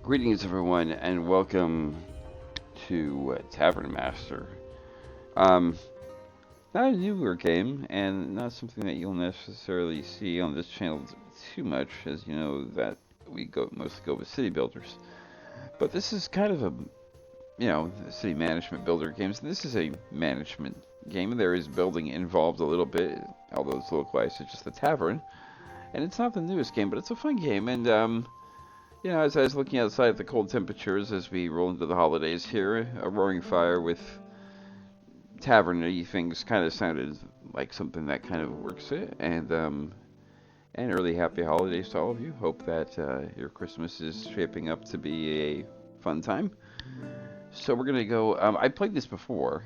Greetings, everyone, and welcome to Tavern Master. Um, Not a newer game, and not something that you'll necessarily see on this channel too much, as you know that we mostly go with city builders. But this is kind of a city management builder games. This is a management game. There is building involved a little bit, although it's localized to just the tavern. And it's not the newest game, but it's a fun game, and as I was looking outside at the cold temperatures as we roll into the holidays here, a roaring fire with tavern-y things kind of sounded like something that kind of works it. And early happy holidays to all of you. Hope that your Christmas is shaping up to be a fun time. So we're gonna go. I played this before,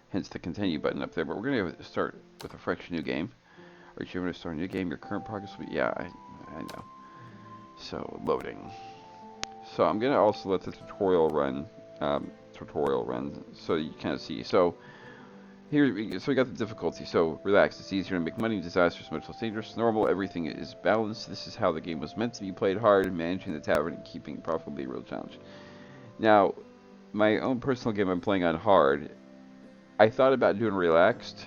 hence the continue button up there. But we're gonna start with a fresh new game. Are you going to start a new game? Your current progress? Yeah, I know. So loading. So I'm gonna also let the tutorial run, so you kind of see. So here, so we got the difficulty. So relax. It's easier to make money. Disastrous, much less dangerous. Normal. Everything is balanced. This is how the game was meant to be played. Hard. Managing the tavern and keeping it profitable be a real challenge. Now, my own personal game I'm playing on hard. I thought about doing relaxed,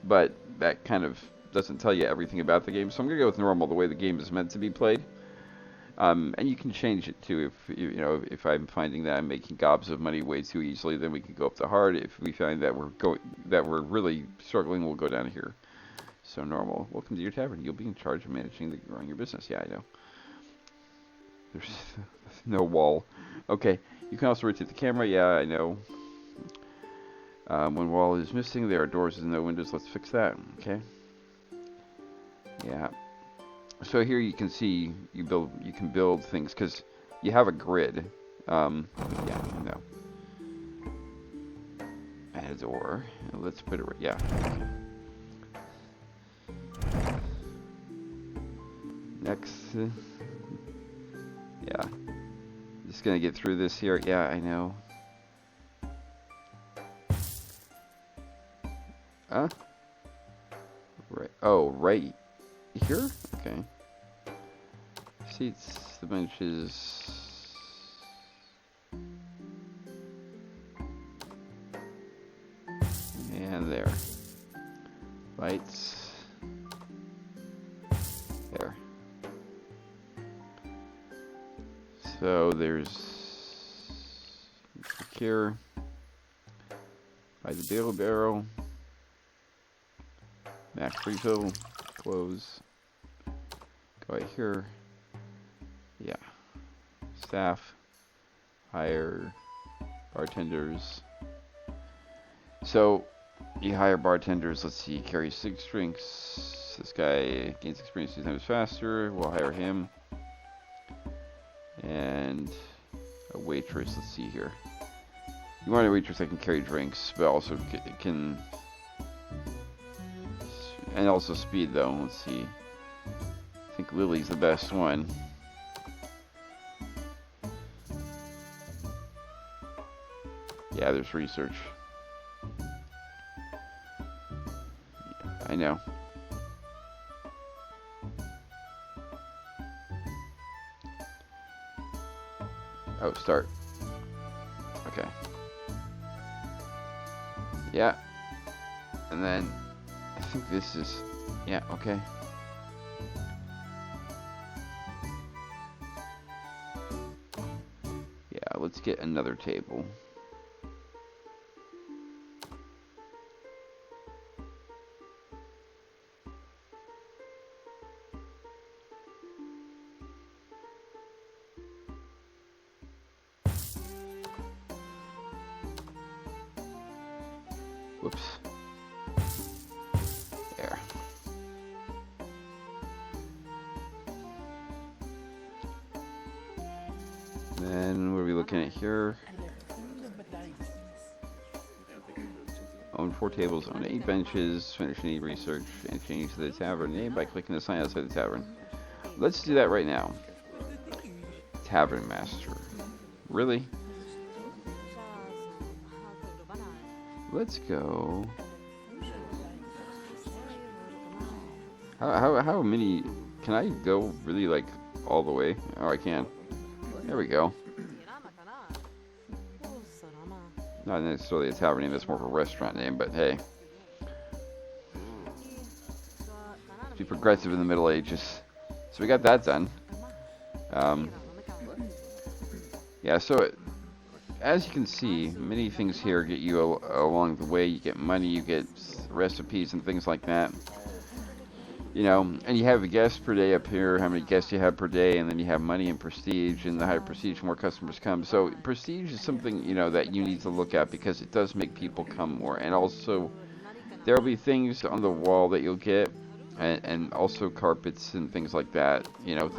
but that kind of doesn't tell you everything about the game. So I'm gonna go with normal, the way the game is meant to be played. And you can change it too if I'm finding that I'm making gobs of money way too easily, then we can go up to hard. If we find that we're really struggling, we'll go down here. So normal. Welcome to your tavern. You'll be in charge of growing your business. Yeah, I know. There's no wall. Okay. You can also rotate the camera. Yeah, I know. When wall is missing, there are doors and no windows. Let's fix that. Okay. Yeah. So here you can see you can build things because you have a grid. Yeah, no. Add a door. Let's put it right. Yeah. Next. Yeah. Just gonna get through this here. Yeah, I know. Huh? Right. Oh, right here? Okay. Seats, the benches. And there. Lights. There. So there's here. By the bail barrel. Max refill. Close. Go right here. Yeah. Staff. Hire bartenders. So you hire bartenders. Let's see. Carries 6 drinks. This guy gains experience 2 times faster. We'll hire him. And a waitress. Let's see here. You want a waitress that can carry drinks, but also can. And also speed though. Let's see. I think Lily's the best one. Yeah, there's research. Yeah, I know. Oh, start. Okay. Yeah. And then I think this is, yeah, okay. Yeah, let's get another table. Whoops. There. Then what are we looking at here? Own 4 tables, own 8 benches, finish any research, and change to the tavern name by clicking the sign outside the tavern. Let's do that right now. Tavern Master. Really? Let's go. How many? Can I go really like all the way. Oh, I can. There we go. Not necessarily a tavern name, that's more of a restaurant name, but hey. Be progressive in the Middle Ages. So we got that done. Yeah, so as you can see, many things here get you along the way. You get money, you get recipes and things like that. You know, and you have a guest per day up here, how many guests you have per day, and then you have money and prestige, and the higher prestige, more customers come. So prestige is something, you know, that you need to look at because it does make people come more. And also, there will be things on the wall that you'll get, and also carpets and things like that. You know,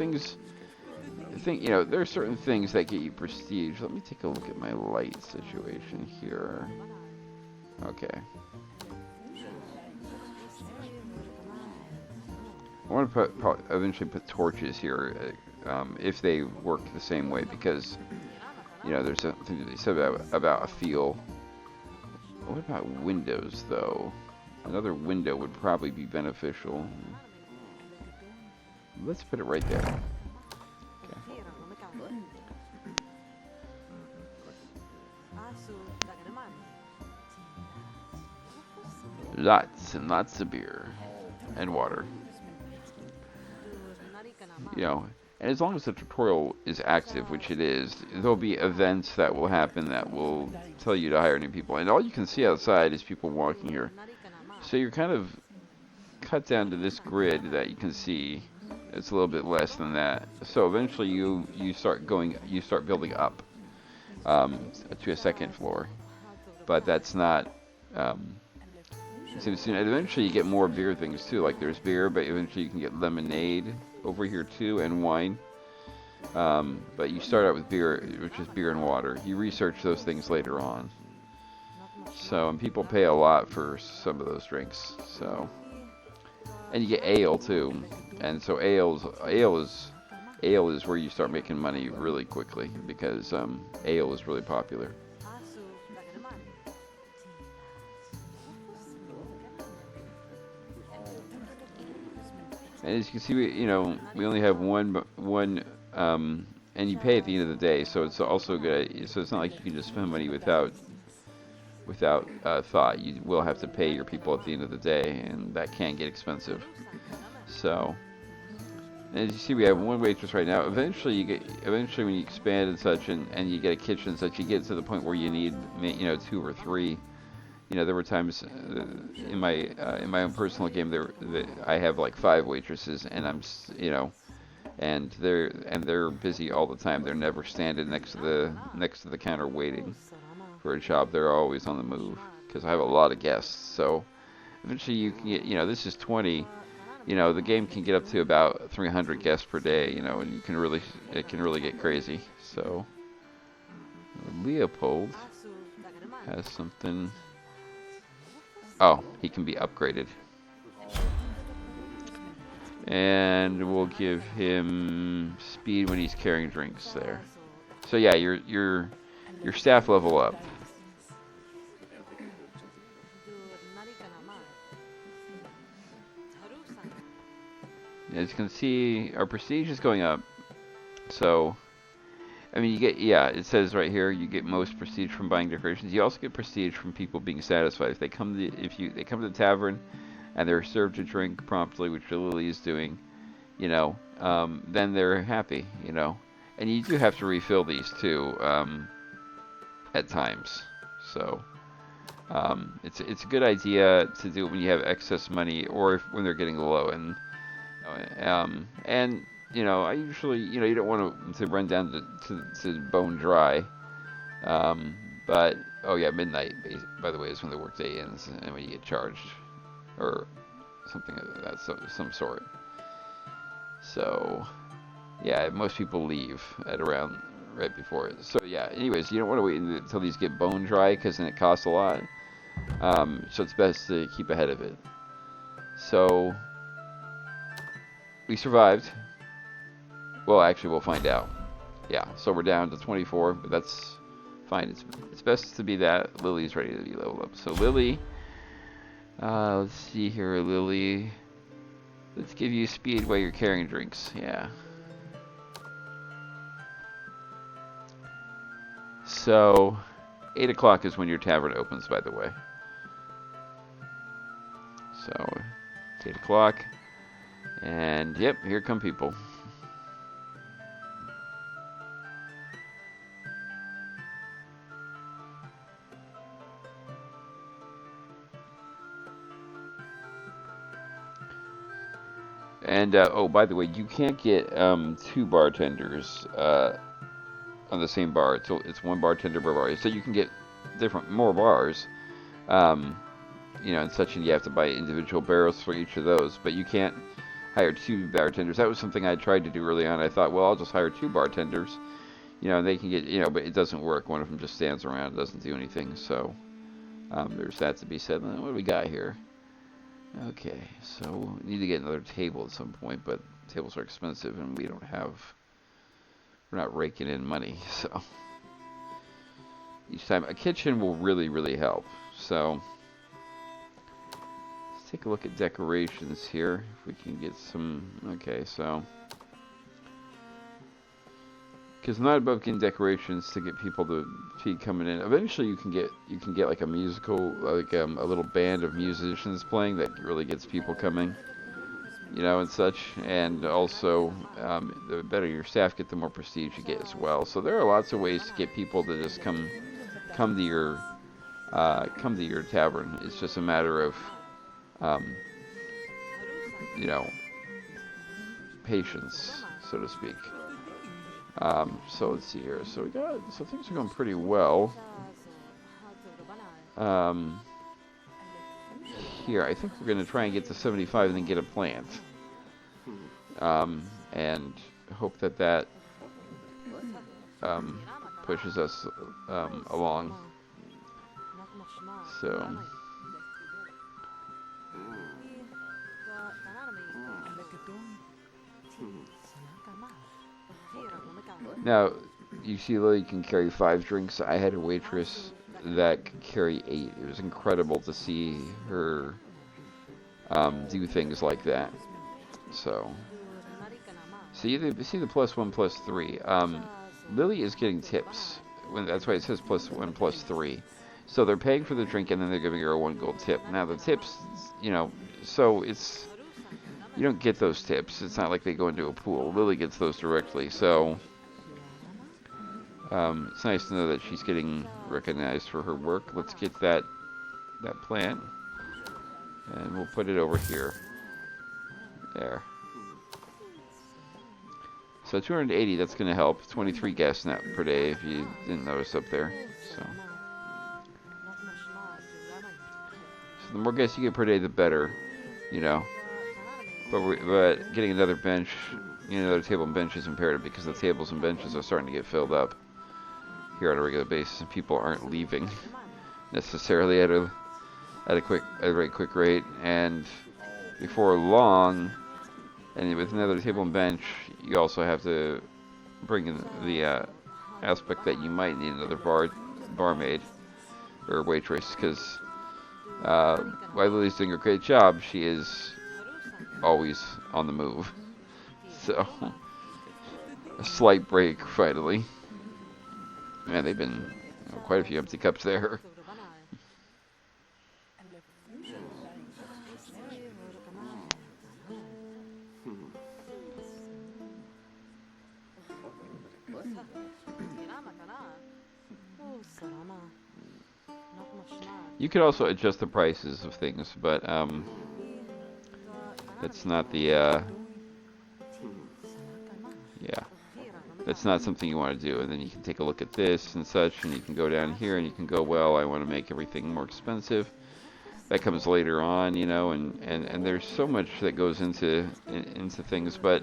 you know, there are certain things that get you prestige. Let me take a look at my light situation here. Okay. I want to eventually put torches here, if they work the same way, because, you know, there's something to be said about a feel. What about windows, though? Another window would probably be beneficial. Let's put it right there. Okay. Lots and lots of beer and water. You know, and as long as the tutorial is active, which it is, there'll be events that will happen that will tell you to hire new people. And all you can see outside is people walking here. So you're kind of cut down to this grid that you can see. It's a little bit less than that. So eventually you start building up to a second floor. But that's not... and eventually you get more beer things too. Like there's beer, but eventually you can get lemonade over here too, and wine. But you start out with beer, which is beer and water. You research those things later on. So, and people pay a lot for some of those drinks. So, and you get ale too. And so ale is where you start making money really quickly, because ale is really popular. And as you can see, we only have one, and you pay at the end of the day, so it's also good. So it's not like you can just spend money without thought. You will have to pay your people at the end of the day, and that can get expensive. So, and as you see, we have one waitress right now. Eventually when you expand and such, and you get a kitchen and such, you get to the point where you need, 2 or 3. You know, there were times in my own personal game I have like 5 waitresses, and and they're busy all the time. They're never standing next to the counter waiting for a job. They're always on the move because I have a lot of guests. So eventually you can get, this is 20. The game can get up to about 300 guests per day. And it can really get crazy. So Leopold has something. Oh, he can be upgraded. And we'll give him speed when he's carrying drinks there. So yeah, your staff level up. As you can see, our prestige is going up. So, I mean, it says right here, you get most prestige from buying decorations. You also get prestige from people being satisfied. If they come to the tavern and they're served a drink promptly, which Lily is doing, then they're happy, And you do have to refill these too, at times. So, it's a good idea to do it when you have excess money or when they're getting low. And I usually, you don't want to run down to bone dry. But, oh yeah, midnight, by the way, is when the workday ends and when you get charged. Or something of that, some sort. So, yeah, most people leave at around right before it. So, yeah, anyways, you don't want to wait until these get bone dry because then it costs a lot. So it's best to keep ahead of it. So, we survived. Well, actually, we'll find out. Yeah, so we're down to 24, but that's fine. It's best to be that. Lily's ready to be leveled up. So Lily, let's see here, Lily. Let's give you speed while you're carrying drinks. Yeah. So, 8 o'clock is when your tavern opens, by the way. So, it's 8 o'clock. And, yep, here come people. And, oh, by the way, you can't get 2 bartenders on the same bar. It's 1 bartender per bar. So you can get more bars, and such, and you have to buy individual barrels for each of those. But you can't hire 2 bartenders. That was something I tried to do early on. I thought, well, I'll just hire 2 bartenders, and they can get, but it doesn't work. One of them just stands around and doesn't do anything. So there's that to be said. What do we got here? Okay, so we need to get another table at some point, but tables are expensive, and we're not raking in money, so each time a kitchen will really, really help. So let's take a look at decorations here, if we can get some. Okay, so because I'm not above getting decorations to get people to keep coming in. Eventually, you can get like a musical, like a little band of musicians playing that really gets people coming, and such. And also, the better your staff get, the more prestige you get as well. So there are lots of ways to get people to just come to your tavern. It's just a matter of patience, so to speak. So let's see here. So things are going pretty well. Here, I think we're going to try and get to 75 and then get a plant. And hope that pushes us along. So now, you see Lily can carry 5 drinks. I had a waitress that could carry 8. It was incredible to see her do things like that. So see the +1 +3. Lily is getting tips. That's why it says +1 +3. So they're paying for the drink and then they're giving her a 1 gold tip. Now the tips, so it's, you don't get those tips. It's not like they go into a pool. Lily gets those directly. So it's nice to know that she's getting recognized for her work. Let's get that plant, and we'll put it over here. There. So 280, that's going to help. 23 gas net per day, if you didn't notice up there. So the more gas you get per day, the better, But getting another bench, another table and bench is imperative, because the tables and benches are starting to get filled up here on a regular basis, and people aren't leaving necessarily at a very quick rate. And before long, and with another table and bench, you also have to bring in the aspect that you might need another barmaid or waitress, because while Lily's doing a great job, she is always on the move. So a slight break finally. Man, they've been quite a few empty cups there. You could also adjust the prices of things, but that's not the that's not something you want to do. And then you can take a look at this and such, and you can go down here and you can go, well, I want to make everything more expensive. That comes later on, and there's so much that goes into things, but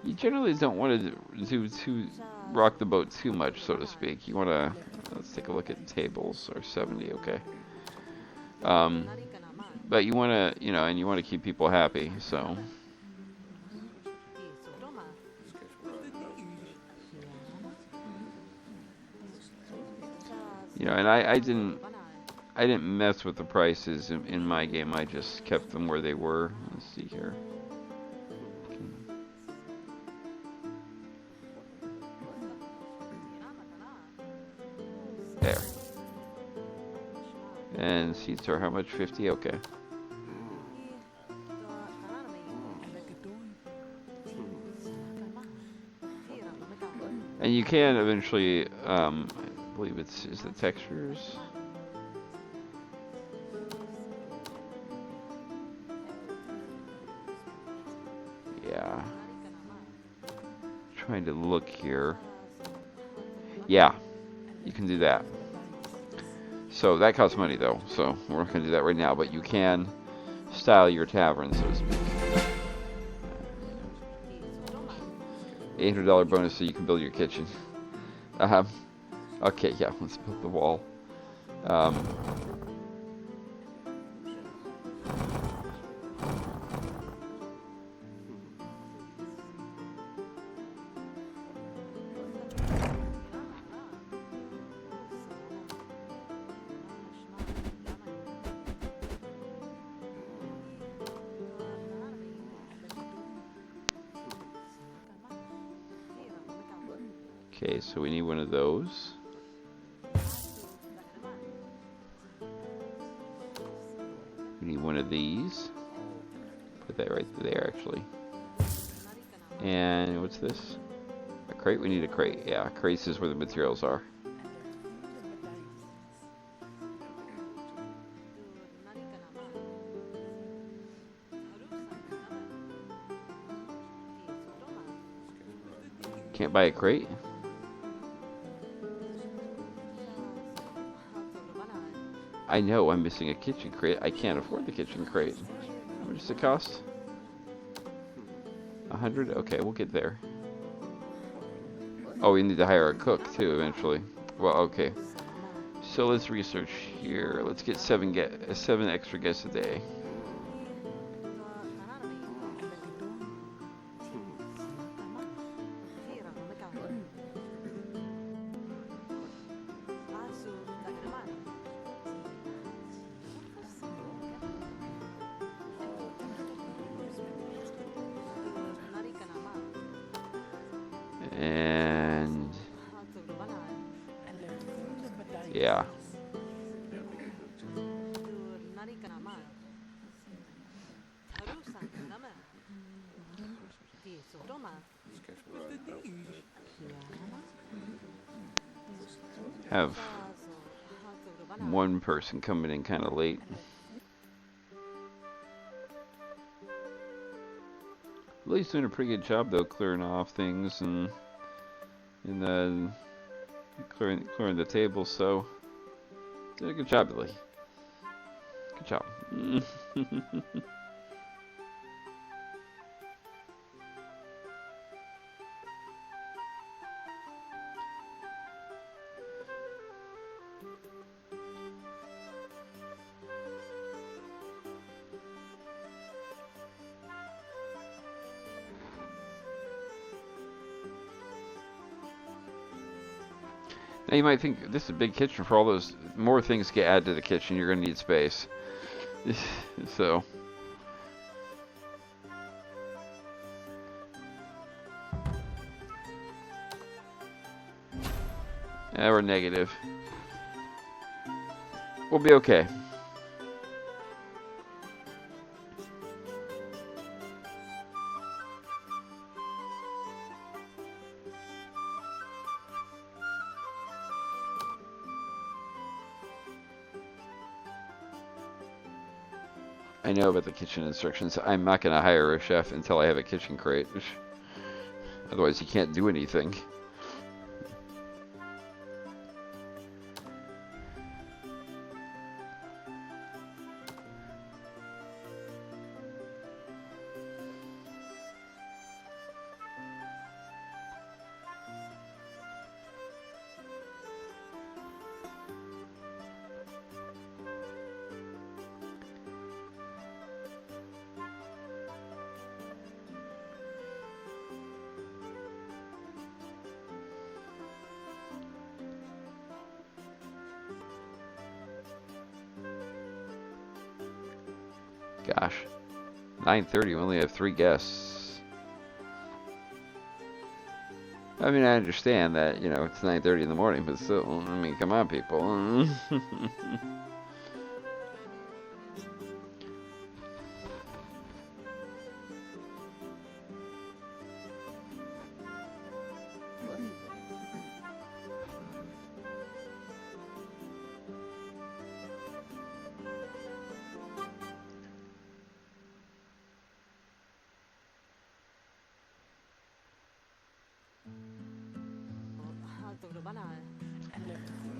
you generally don't want to rock the boat too much, so to speak. You want to, let's take a look at tables, or 70, okay. But you want to, and you want to keep people happy, so. And I didn't mess with the prices in my game. I just kept them where they were. Let's see here. There. And seats are how much? 50? Okay. And you can eventually, I believe is the textures? Yeah. Trying to look here. Yeah, you can do that. So that costs money though, so we're not going to do that right now, but you can style your tavern, so to speak. $800 bonus so you can build your kitchen. Okay, yeah, let's build the wall. Okay, so we need one of those. We need one of these. Put that right there, actually. And what's this? A crate? We need a crate. Yeah, crates is where the materials are. Can't buy a crate? I know I'm missing a kitchen crate. I can't afford the kitchen crate. How much does it cost? 100? Okay, we'll get there. Oh, we need to hire a cook too eventually. Well, okay. So let's research here. Let's get 7 extra guests a day. And yeah. Have one person coming in kind of late. Lily's doing a pretty good job though, clearing off things and then clearing the table. So did a good job, Lily. Good job. Now you might think this is a big kitchen. For all those more things get added to the kitchen, you're going to need space. So yeah, we're negative. We'll be okay. I know about the kitchen instructions. I'm not going to hire a chef until I have a kitchen crate. Otherwise, you can't do anything. Gosh, 9:30. We only have 3 guests. I mean, I understand that, you know, it's 9:30 in the morning, but still, I mean, come on, people.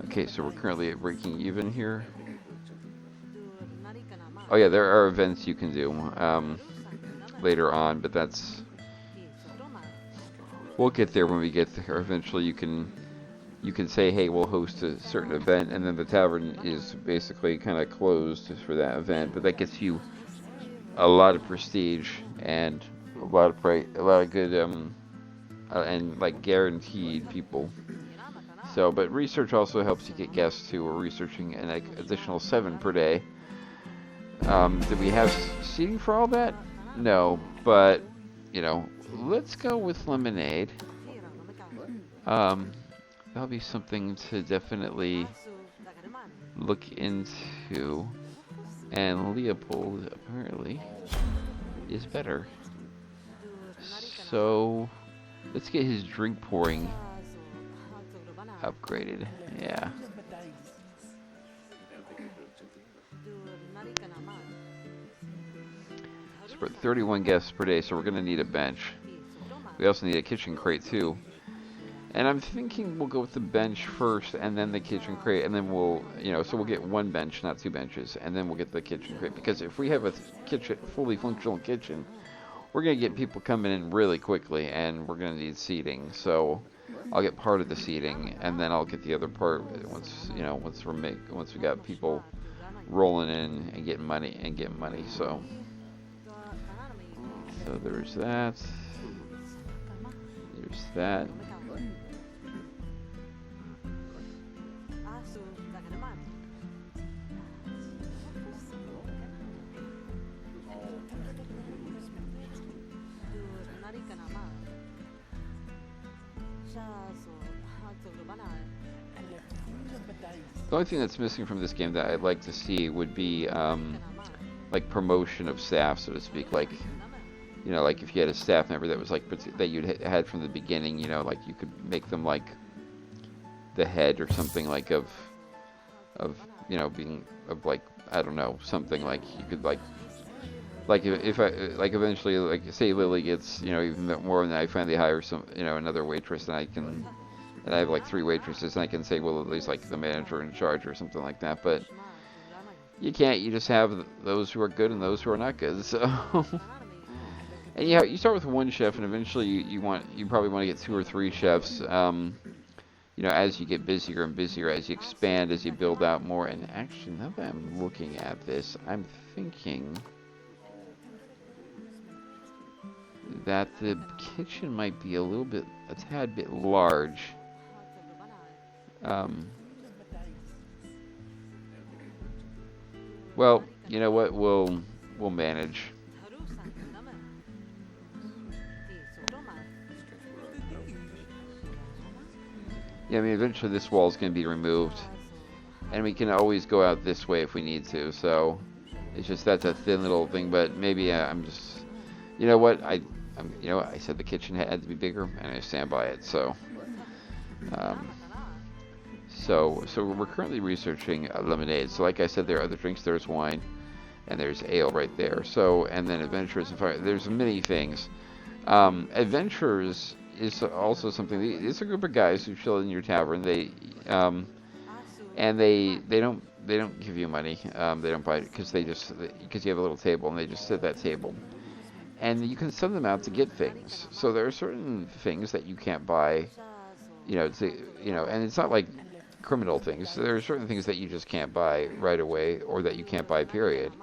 Okay, so we're currently at breaking even here. Oh yeah, there are events you can do later on, but we'll get there when we get there. Eventually, you can say, hey, we'll host a certain event, and then the tavern is basically kind of closed for that event. But that gets you a lot of prestige and a lot of good and like guaranteed people. So, but research also helps you get guests too. We're researching an additional 7 per day. Do we have seating for all that? No, but you know, let's go with lemonade. That'll be something to definitely look into. And Leopold apparently is better. So let's get his drink pouring upgraded. Yeah. So we're at 31 guests per day, so we're gonna need a bench. We also need a kitchen crate too. And I'm thinking we'll go with the bench first, and then the kitchen crate, and then we'll, you know, so we'll get 1 bench, not 2 benches, and then we'll get the kitchen crate. Because if we have a fully functional kitchen, we're gonna get people coming in really quickly, and we're gonna need seating. So I'll get part of the seating, and then I'll get the other part once we got people rolling in and getting money. So there's that. There's that. The only thing that's missing from this game that I'd like to see would be like promotion of staff, so to speak. Like, you know, like if you had a staff member that was like that you'd had from the beginning, you know, like you could make them like the head or something like of you know, being of like, I don't know, something like you could like if I like eventually, like say Lily gets, you know, even more, and I finally hire another waitress, and I have like 3 waitresses, and I can say, well, at least like the manager in charge or something like that. But you can't. You just have those who are good and those who are not good. So, and yeah, you start with 1 chef, and eventually you probably want to get 2 or 3 chefs. You know, as you get busier and busier, as you expand, as you build out more. And actually, now that I'm looking at this, I'm thinking that the kitchen might be a tad bit large. Well, you know what? We'll manage. Yeah, I mean, eventually this wall is going to be removed, and we can always go out this way if we need to. So it's just that's a thin little thing. But maybe I'm just, you know what? I said the kitchen had to be bigger, and I stand by it. So. So we're currently researching lemonade. So like I said, there are other drinks. There's wine, and there's ale right there. So, and then adventures and fire. There's many things. Adventures is also something. It's a group of guys who chill in your tavern. They don't give you money. They don't buy it because you have a little table, and they just sit at that table. And you can send them out to get things. So there are certain things that you can't buy. And it's not like criminal things. There are certain things that you just can't buy right away, or that you can't buy, period.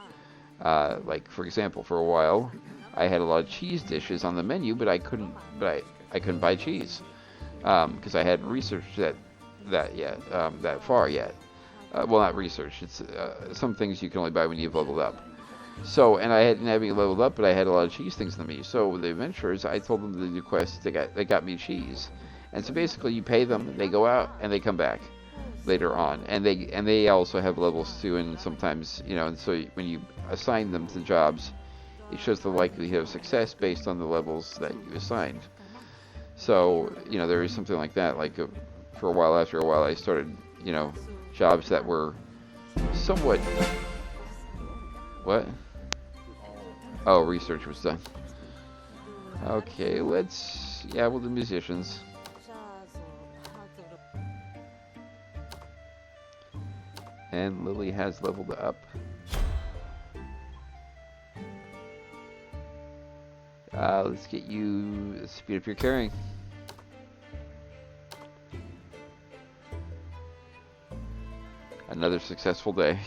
Like, for example, for a while, I had a lot of cheese dishes on the menu, but I couldn't buy cheese because I hadn't researched that yet, that far yet. Well, not researched. It's some things you can only buy when you've leveled up. So, and I hadn't having leveled up, but I had a lot of cheese things on the menu. So the adventurers, I told them to do quests. They got me cheese. And so basically, you pay them, they go out, and they come back later on, and they also have levels too. And sometimes, and so when you assign them to jobs, it shows the likelihood of success based on the levels that you assigned. So there is something like that. Like for a while, after a while, I started jobs that were somewhat. What? Oh, research was done. Okay, we'll do musicians. And Lily has leveled up. Let's get you speed up your carrying. Another successful day.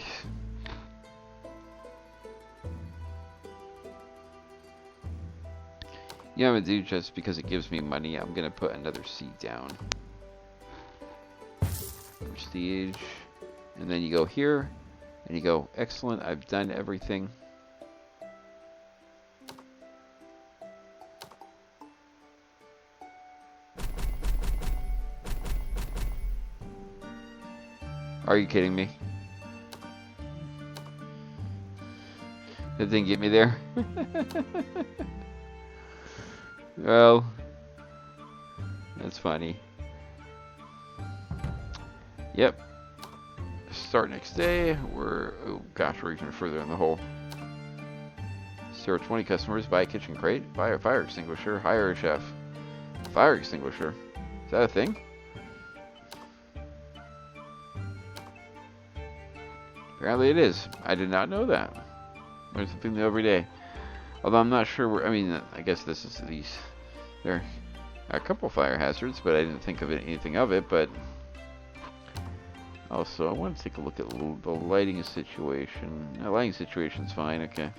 I'm gonna do, just because it gives me money, I'm gonna put another seat down. Prestige. And then you go here, and you go, excellent, I've done everything. Are you kidding me? That didn't get me there. Well, that's funny. Yep. Start next day. We're even further in the hole. Serve 20 customers. Buy a kitchen crate. Buy a fire extinguisher. Hire a chef. Fire extinguisher. Is that a thing? Apparently it is. I did not know that. Learn something new every day. Although I'm not sure where, I guess this is there are a couple fire hazards, but I didn't think of anything of it, but also I want to take a look at the lighting situation. The lighting situation's fine, okay.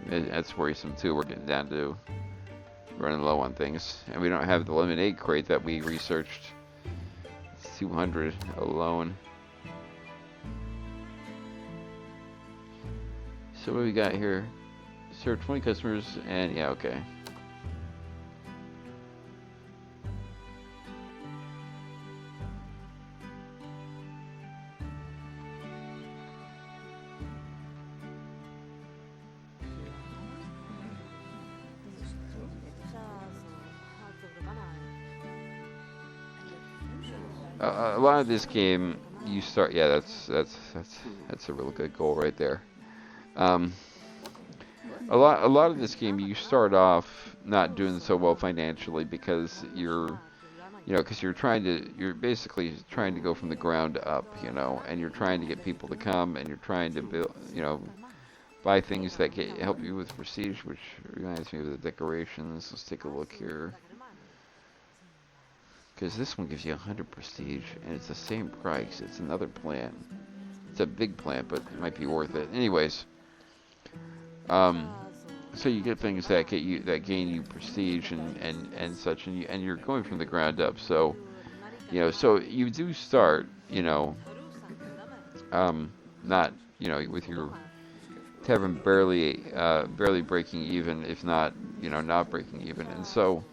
That's worrisome too. We're getting down to running low on things, and we don't have the lemonade crate that we researched. It's 200 alone. So what do we got here? Serve 20 customers, and yeah, okay. A lot of this game, you start. Yeah, that's a real good goal right there. A lot of this game, you start off not doing so well financially because you're basically trying to go from the ground up, and you're trying to get people to come, and you're trying to build, buy things that help you with prestige, which reminds me of the decorations. Let's take a look here. Because this one gives you 100 prestige, and it's the same price. It's another plant. It's a big plant, but it might be worth it. Anyways, so you get things that gain you prestige and such, and you're going from the ground up. So, so you do start, not, with your tavern barely breaking even, if not, not breaking even, and so.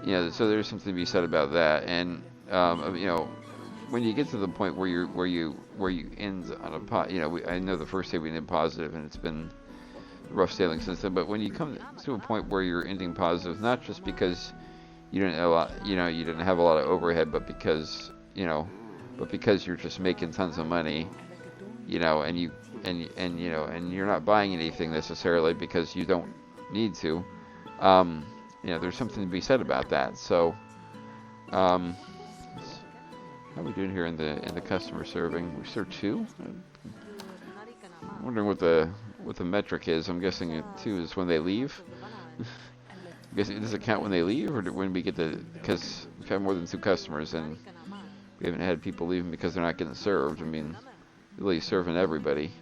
So there's something to be said about that, and when you get to the point where you end on a I know the first day we ended positive, and it's been rough sailing since then. But when you come to a point where you're ending positive, not just because you didn't have a lot of overhead, but because you're just making tons of money, and you're not buying anything necessarily because you don't need to. There's something to be said about that. So, how are we doing here in the customer serving? We serve 2. I'm wondering what the metric is. I'm guessing 2 is when they leave. I guess does it count when they leave, or when we get because we've had more than 2 customers and we haven't had people leaving because they're not getting served. Really serving everybody.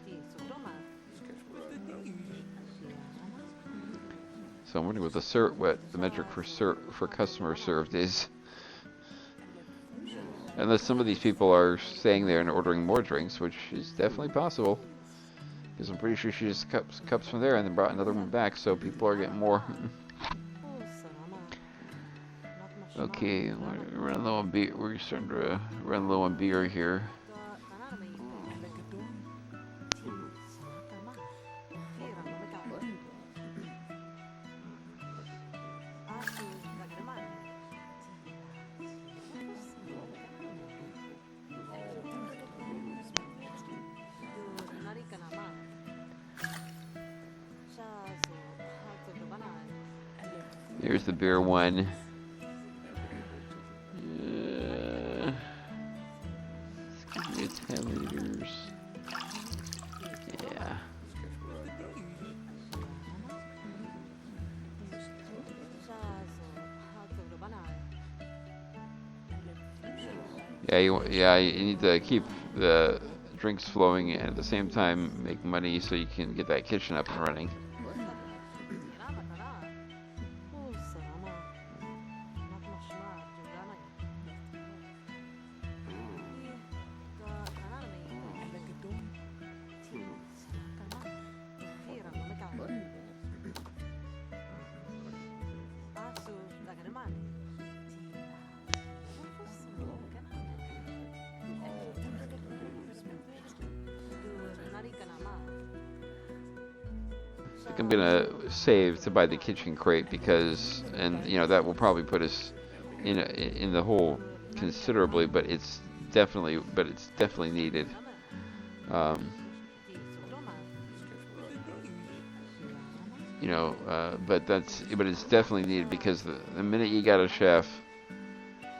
So I'm wondering what the metric for customer served is. Unless some of these people are staying there and ordering more drinks, which is definitely possible. Because I'm pretty sure she just cups from there and then brought another one back, so people are getting more. Okay, we're running low on beer. We're starting to run low on beer here. Here's the beer one. It's 10 liters. Yeah. You need to keep the drinks flowing and at the same time make money so you can get that kitchen up and running. I think I'm gonna save to buy the kitchen crate because, and you know, that will probably put us in the hole considerably, but it's definitely needed. You know, but it's definitely needed because the minute you got a chef,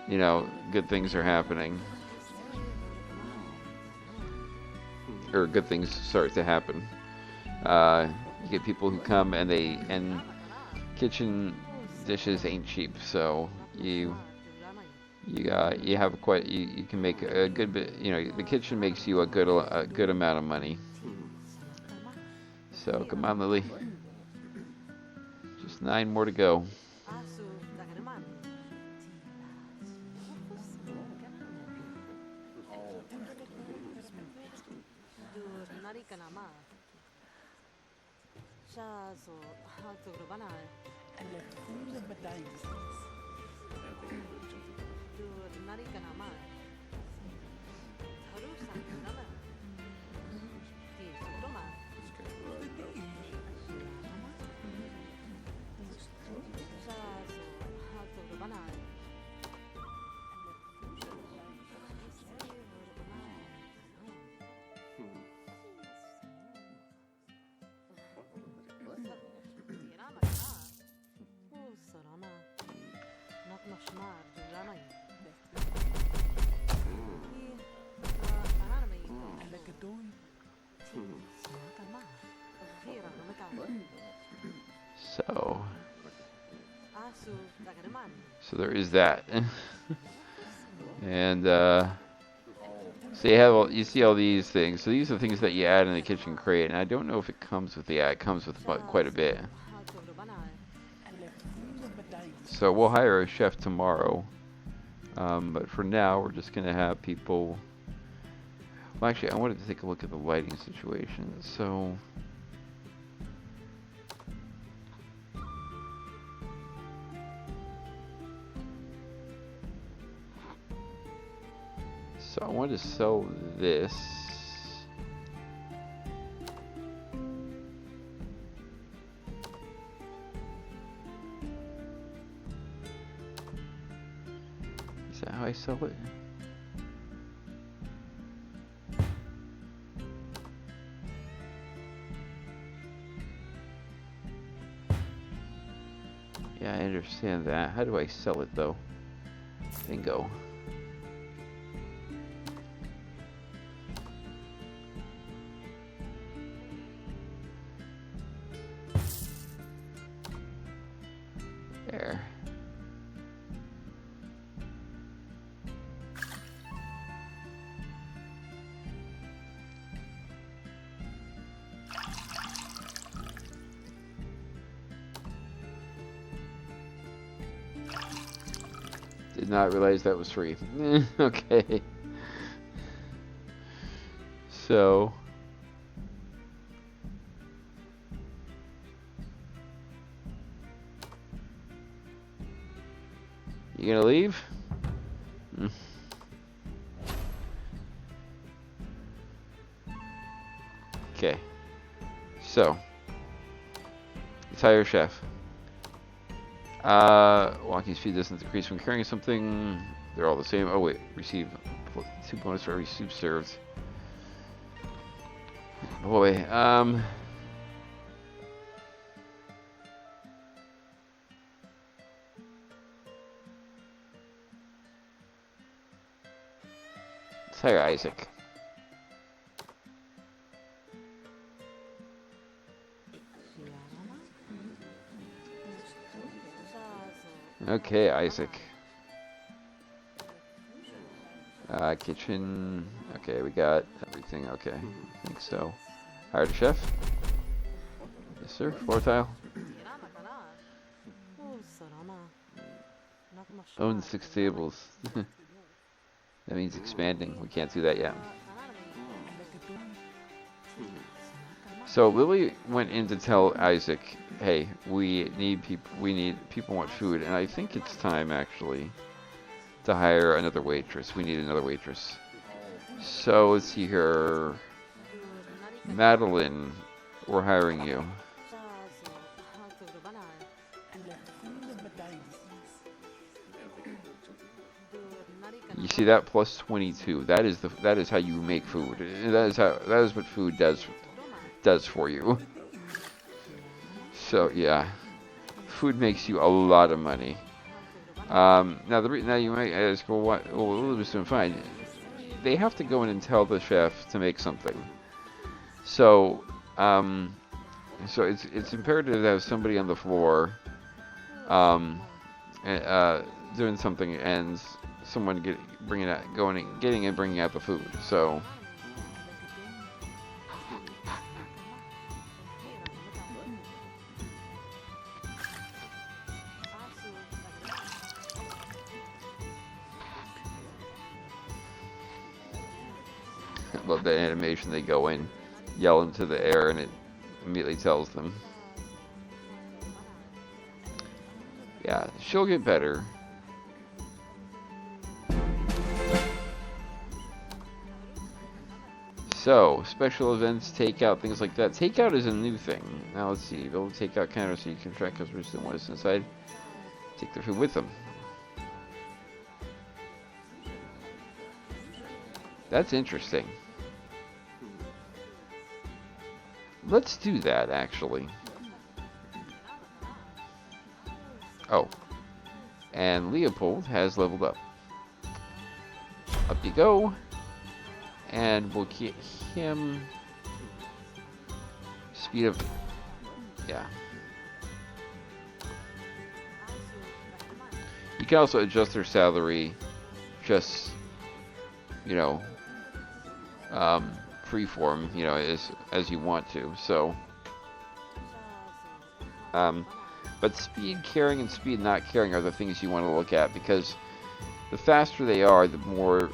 you know, good things are happening, or good things start to happen. You get people who come and kitchen dishes ain't cheap, so you can make a good bit. You know, the kitchen makes you a good amount of money. So come on, Lily. Just 9 more to go. So there is that. And so you see all these things. So these are things that you add in the kitchen crate, and I don't know if it comes with it comes with quite a bit. So we'll hire a chef tomorrow. But for now, we're just gonna have people. Well, actually, I wanted to take a look at the lighting situation. So I wanted to sell this. Is that how I sell it? Yeah, I understand that. How do I sell it though? Bingo. There. Did not realize that was free. Okay. So You gonna leave? Hmm. Okay. So, let's hire a chef. Walking speed doesn't decrease when carrying something. They're all the same. Oh wait, receive 2 bonus for every soup served. Boy, let's hire Isaac. Okay, Isaac. Kitchen. Okay, we got everything. Okay, I think so. Hired a chef. Yes, sir. Floor tile. Own 6 tables. That means expanding. We can't do that yet. So Lily went in to tell Isaac, "Hey, we need people want food," and I think it's time actually to hire another waitress. We need another waitress. So let's see here, Madeline, we're hiring you. You see that plus 22. That is how you make food. That is what food does for you. So yeah, food makes you a lot of money. Now you might ask, well, what? Well, Lily's doing fine. They have to go in and tell the chef to make something. So it's imperative to have somebody on the floor, doing something, and someone getting and bringing out the food. So. I love that animation. They go in, yell into the air, and it immediately tells them. Yeah, she'll get better. So, special events, takeout, things like that. Takeout is a new thing. Now let's see. They'll takeout counter so you can track customers who want us inside. Take their food with them. That's interesting. Let's do that, actually. Oh. And Leopold has leveled up. Up you go. And we'll get him... Speed of... Yeah. You can also adjust their salary just, you know, freeform, you know, as you want to. So, but speed carrying and speed not carrying are the things you want to look at, because the faster they are, the more,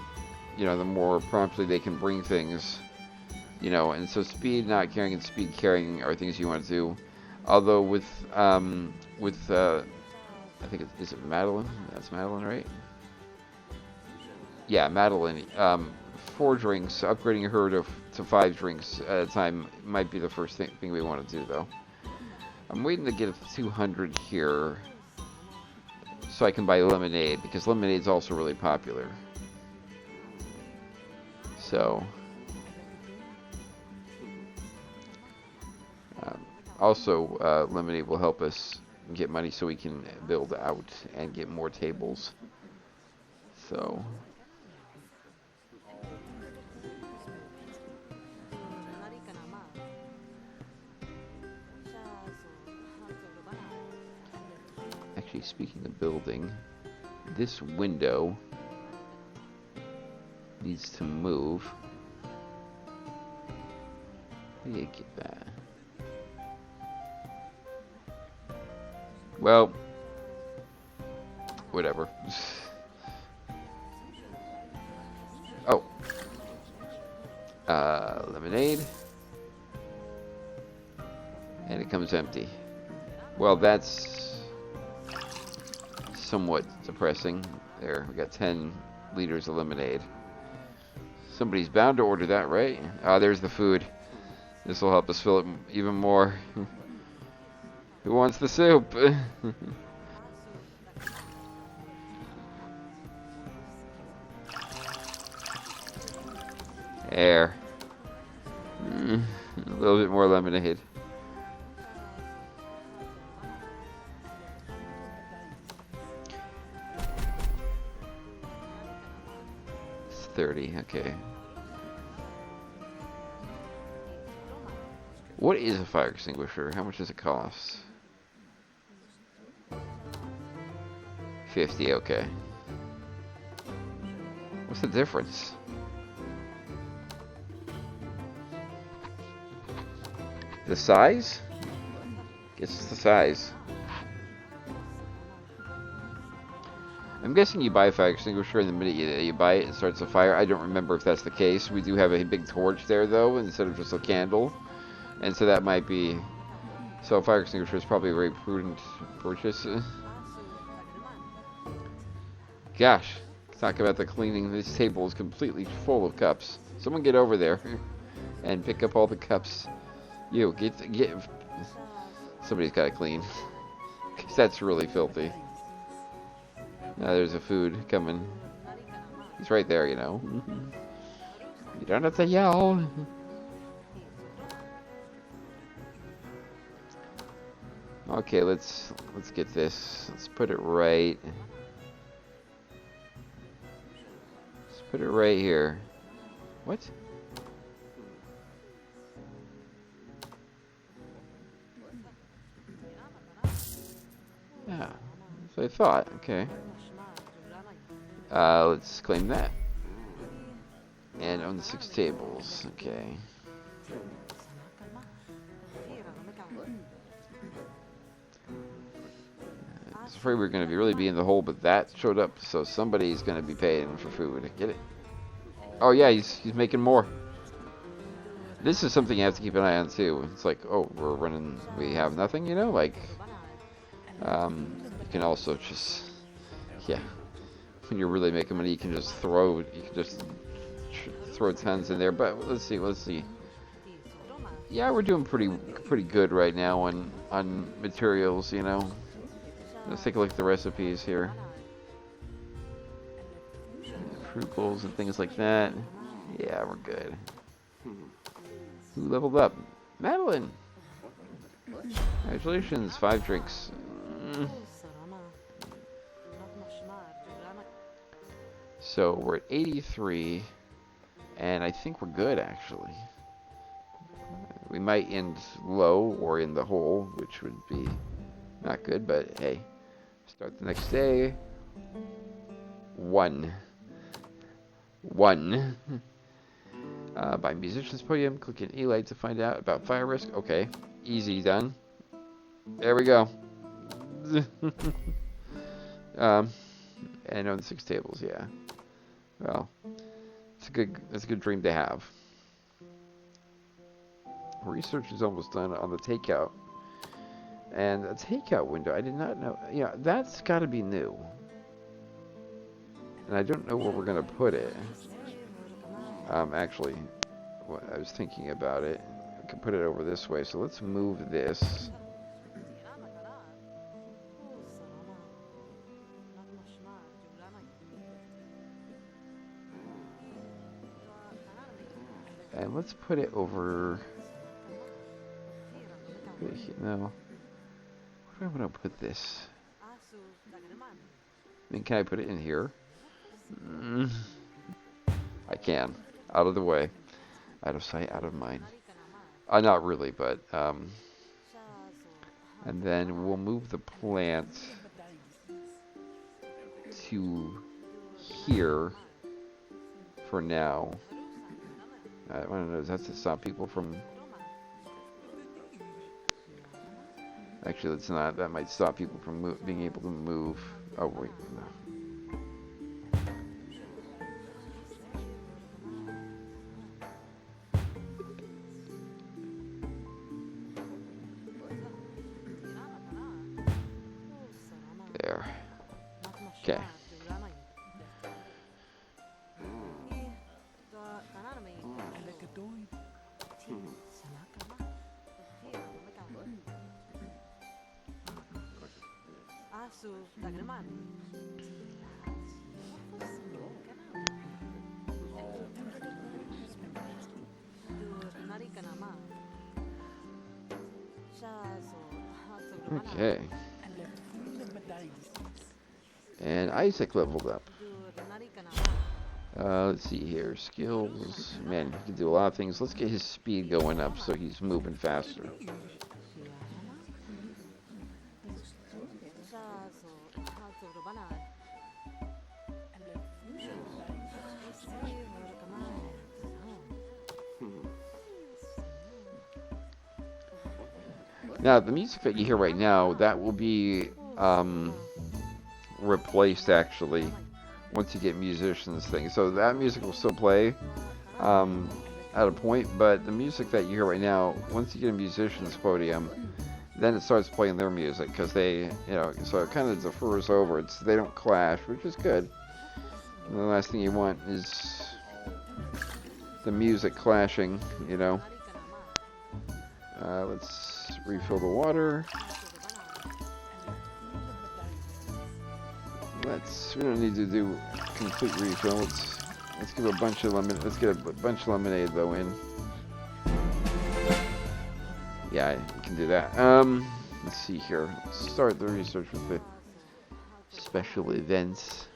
you know, the more promptly they can bring things, you know. And so speed not carrying and speed carrying are things you want to do. Although with I think is it Madeline? That's Madeline, right? Yeah, Madeline. 4 drinks, upgrading her to 5 drinks at a time might be the first thing we want to do, though. I'm waiting to get 200 here so I can buy lemonade, because lemonade's also really popular. So, also lemonade will help us get money so we can build out and get more tables. So. Actually, speaking of building, this window needs to move. How do you get that? Well, whatever. Oh. Lemonade. And it comes empty. Well, that's somewhat depressing. There, we got 10 liters of lemonade. Somebody's bound to order that, right? Ah, there's the food. This will help us fill it even more. Who wants the soup? Air. A little bit more lemonade. It's 30, okay. What is a fire extinguisher? How much does it cost? 50, okay. What's the difference? The size? Guess it's the size. I'm guessing you buy a fire extinguisher and the minute you buy it, it starts a fire. I don't remember if that's the case. We do have a big torch there, though, instead of just a candle. And so that might be... So a fire extinguisher is probably a very prudent purchase. Gosh, talk about the cleaning. This table is completely full of cups. Someone get over there and pick up all the cups. You, get... Somebody's got to clean. Because that's really filthy. Now there's a food coming. He's right there, you know. You don't have to yell. Okay, let's get this. Let's put it right. Let's put it right here. What? Yeah, that's what I thought. Okay. Let's claim that. And own the 6 tables. Okay. I was afraid we were going to really be in the hole, but that showed up, so somebody's going to be paying for food. Get it? Oh yeah, he's making more. This is something you have to keep an eye on too. It's like, oh, we have nothing, you know? Like, you can also just, yeah. When you're really making money, you can just throw tons in there. But let's see. Yeah, we're doing pretty good right now on materials, you know. Let's take a look at the recipes here. Fruit bowls and things like that. Yeah, we're good. Who leveled up? Madeline! Congratulations, 5 drinks. So we're at 83, and I think we're good, actually. We might end low or in the hole, which would be not good, but hey. Start the next day. 1. By Musician's Podium, click an E-Light to find out about fire risk. Okay, easy done. There we go. And on the 6 tables, yeah. Well, it's a good dream to have. Research is almost done on the takeout. And a takeout window, I did not know. Yeah, that's got to be new. And I don't know where we're going to put it. Actually, I was thinking about it. I could put it over this way. So let's move this. And let's put it over... No. Where do I want to put this? I mean, can I put it in here? I can. Out of the way. Out of sight, out of mind. Not really, but... And then we'll move the plant to here for now. I don't know, that's to stop people from... Actually, let's not. That might stop people from being able to move. Oh, wait. No. There. Okay. Okay. And Isaac leveled up. Let's see here. Skills. Man, he can do a lot of things. Let's get his speed going up so he's moving faster. Now, the music that you hear right now, that will be replaced, actually, once you get musicians things. So that music will still play at a point, but the music that you hear right now, once you get a musician's podium, then it starts playing their music, because they, so it kind of defers over. They don't clash, which is good. And the last thing you want is the music clashing, Let's refill the water. We don't need to do complete refill. Let's give a bunch of lemon. Let's get a bunch of lemonade though in. Yeah, we can do that. Let's see here. Let's start the research with the special events.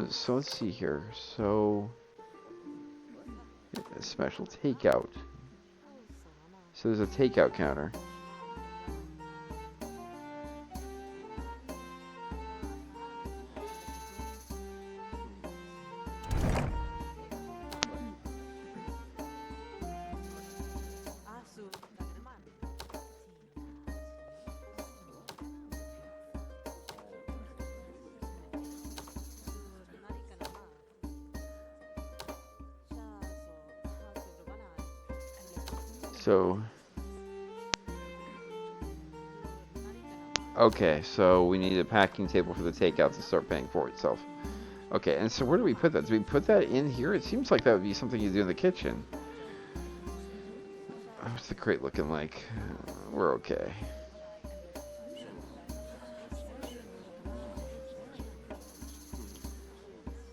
So let's see here. So a special takeout. So there's a takeout counter. So, okay, so we need a packing table for the takeout to start paying for itself. Okay, and so where do we put that? Do we put that in here? It seems like that would be something you do in the kitchen. What's the crate looking like? We're okay.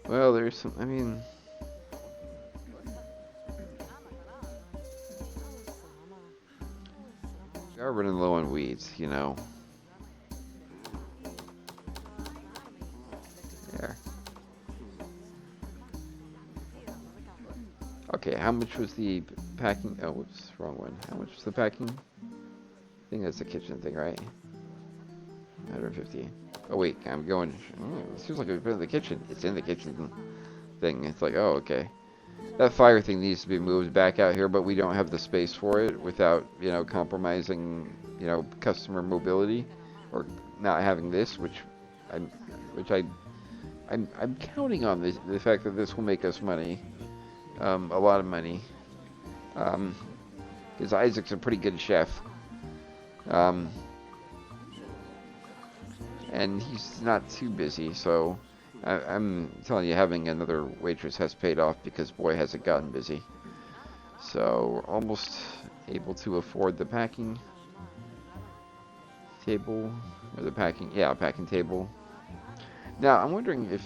Well, there's some, we are running low on weeds, There. Okay, how much was the packing? Oh, whoops, wrong one. How much was the packing? I think that's the kitchen thing, right? 150. Oh wait, I'm going. It seems like I've been in the kitchen. It's in the kitchen thing. It's like, oh, okay. That fire thing needs to be moved back out here, but we don't have the space for it without, compromising, customer mobility, or not having this, which I'm counting on the fact that this will make us money, a lot of money, because Isaac's a pretty good chef, and he's not too busy, so I'm telling you, having another waitress has paid off, because boy has it gotten busy. So we're almost able to afford the packing table, or the packing table. Now I'm wondering if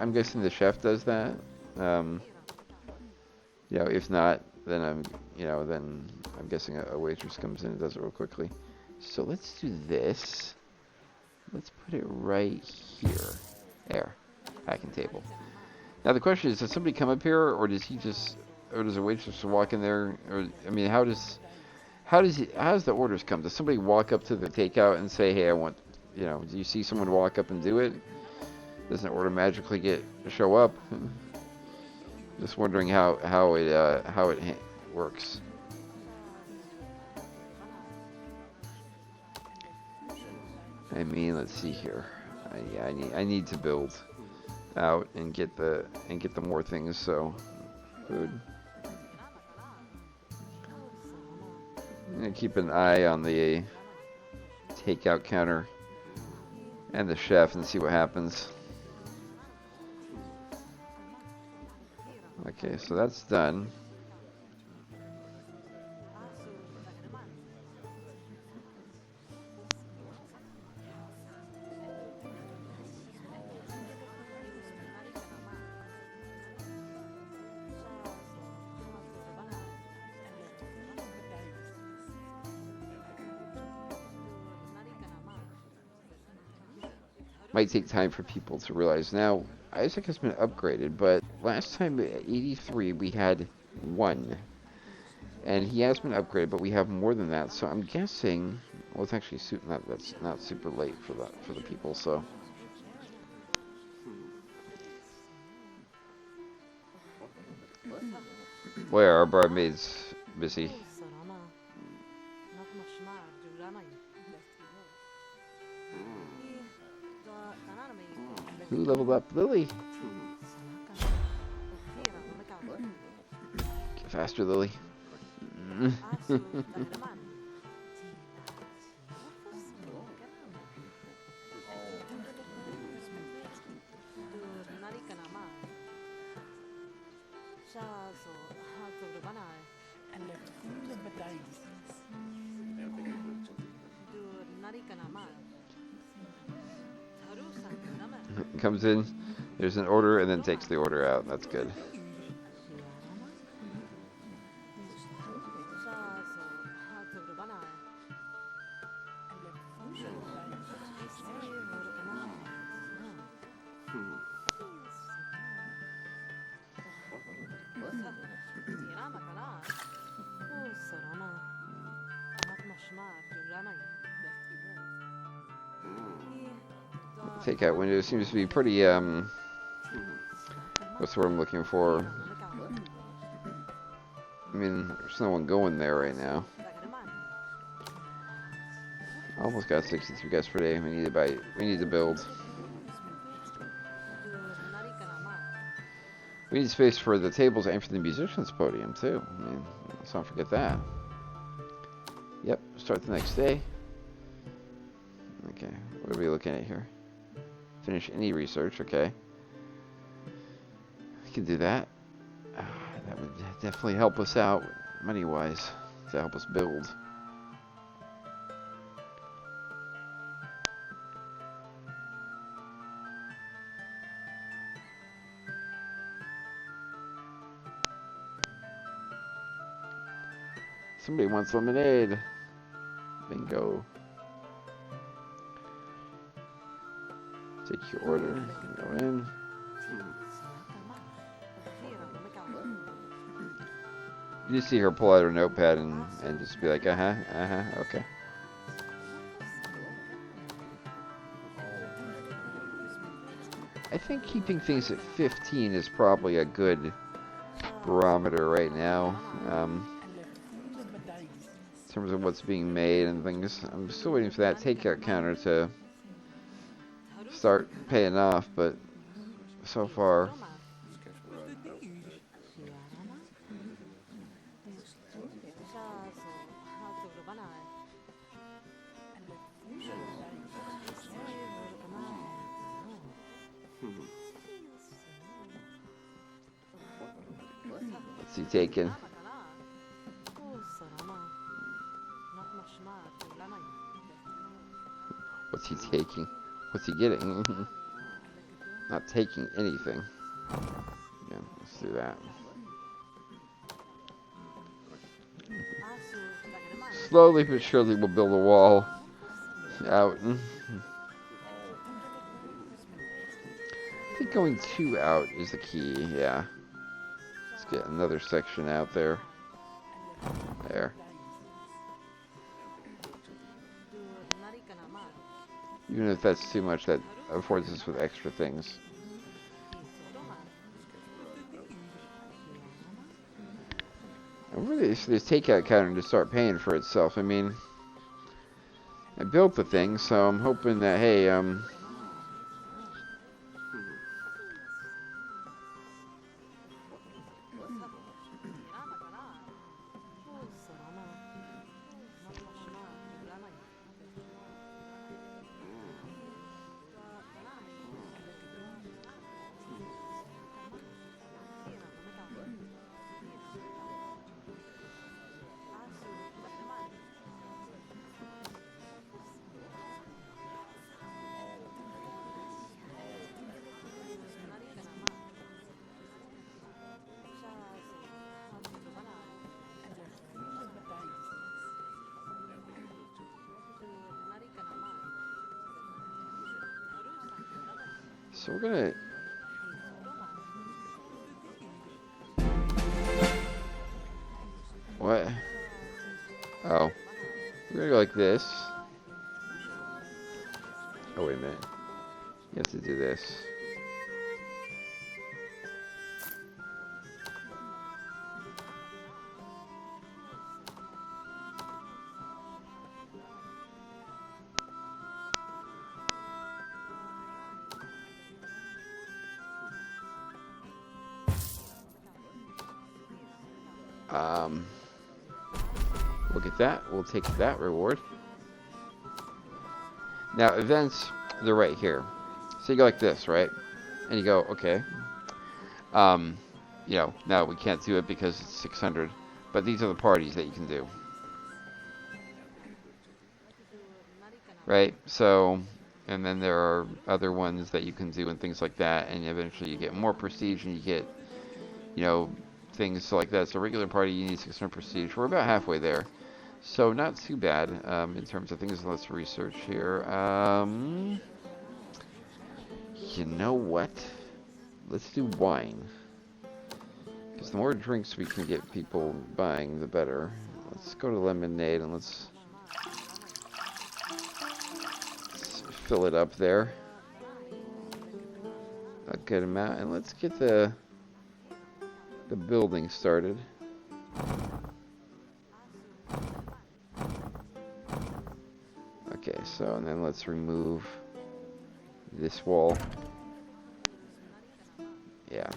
I'm guessing the chef does that. If not, then I'm guessing a waitress comes in and does it real quickly. So let's do this. Let's put it right here. There. Packing table. Now the question is, does somebody come up here, or does a waitress walk in there, or how does the orders come? Does somebody walk up to the takeout and say, hey, I want, do you see someone walk up and do it? Doesn't the order magically show up? Just wondering how it works. Let's see here. I need to build out and get the more things. So food. I'm gonna keep an eye on the takeout counter and the chef and see what happens. Okay, so that's done. Might take time for people to realize. Now, Isaac has been upgraded, but last time at 83 we had 1. And he has been upgraded, but we have more than that. So I'm guessing, well, it's actually that's not super late for the people. So where are barmaids busy? Who leveled up? Lily. Get faster, Lily. Comes in, there's an order, and then takes the order out. That's good. Takeout window seems to be pretty, what's the word I'm looking for? I mean, there's no one going there right now. Almost got 63 guests per day. We need to build. We need space for the tables and for the musicians podium too. I mean, let's not forget that. Yep, start the next day. Okay, what are we looking at here? Finish any research, okay. I can do that. That would definitely help us out money-wise to help us build. Somebody wants lemonade. Bingo. Take your order, go in. You just see her pull out her notepad and just be like, okay. I think keeping things at 15 is probably a good barometer right now. In terms of what's being made and things. I'm still waiting for that takeout counter to start paying off, but so far what's he taking? What's he taking? What's he getting? Not taking anything. Yeah, let's do that. Slowly but surely we'll build a wall out. I think going 2 out is the key, yeah. Let's get another section out there. There. Even if that's too much, that affords us with extra things. I'm really for this takeout counter to start paying for itself. I mean, I built the thing, so I'm hoping that, hey, So we're gonna... What? Oh. We're gonna go like this. Oh, wait a minute. You have to do this. Look at that. We'll take that reward. Now, events, they're right here. So you go like this, right? And you go, okay. You know, now we can't do it because it's 600. But these are the parties that you can do. Right? So, and then there are other ones that you can do and things like that. And eventually you get more prestige and you get, you know, things like that. So regular party, you need 600 prestige. We're about halfway there. So not too bad in terms of things. Let's research here. You know what? Let's do wine. Because the more drinks we can get people buying, the better. Let's go to lemonade and let's fill it up there. A good amount. And let's get the building started. Okay, so, and then let's remove this wall. Yeah.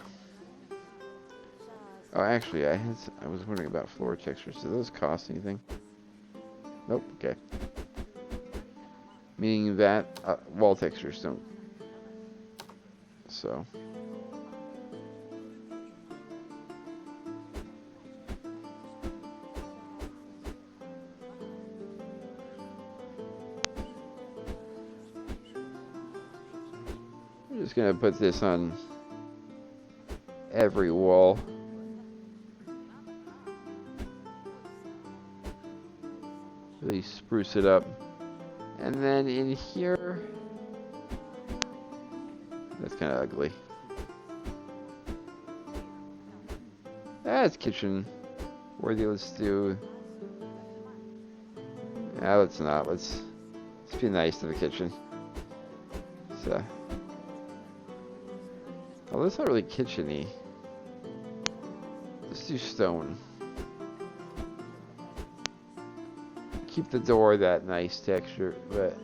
Oh, actually, I was wondering about floor textures. Do those cost anything? Nope, okay. Meaning that wall textures don't. So. I'm just gonna put this on every wall. Really spruce it up. And then in here, that's kind of ugly. That's kitchen worthy. Let's do. No, let's not. Let's be nice to the kitchen. So. Oh, that's not really kitchen-y. Let's do stone. Keep the door that nice texture, but...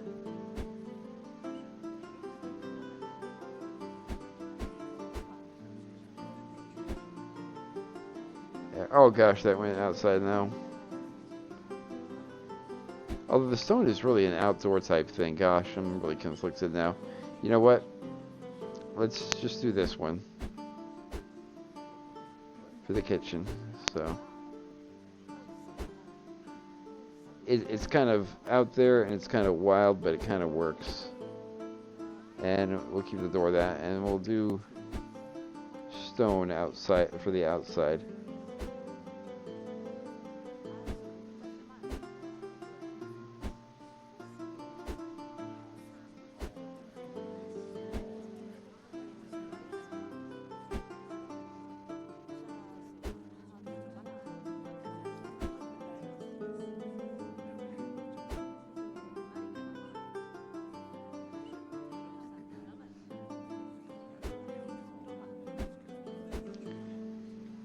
Yeah. Oh gosh, that went outside now. Although the stone is really an outdoor type thing. Gosh, I'm really conflicted now. You know what? Let's just do this one for the kitchen. So it's kind of out there and it's kind of wild, but it kind of works. And we'll keep the door that, and we'll do stone outside for the outside.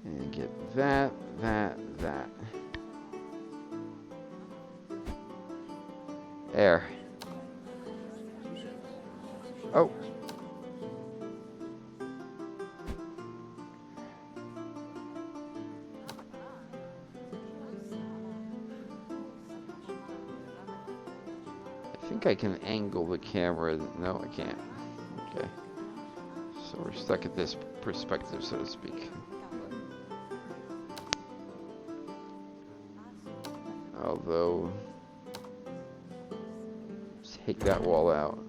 And get that. There. Oh. I think I can angle the camera. No, I can't. Okay. So we're stuck at this perspective, so to speak. Although, take that wall out.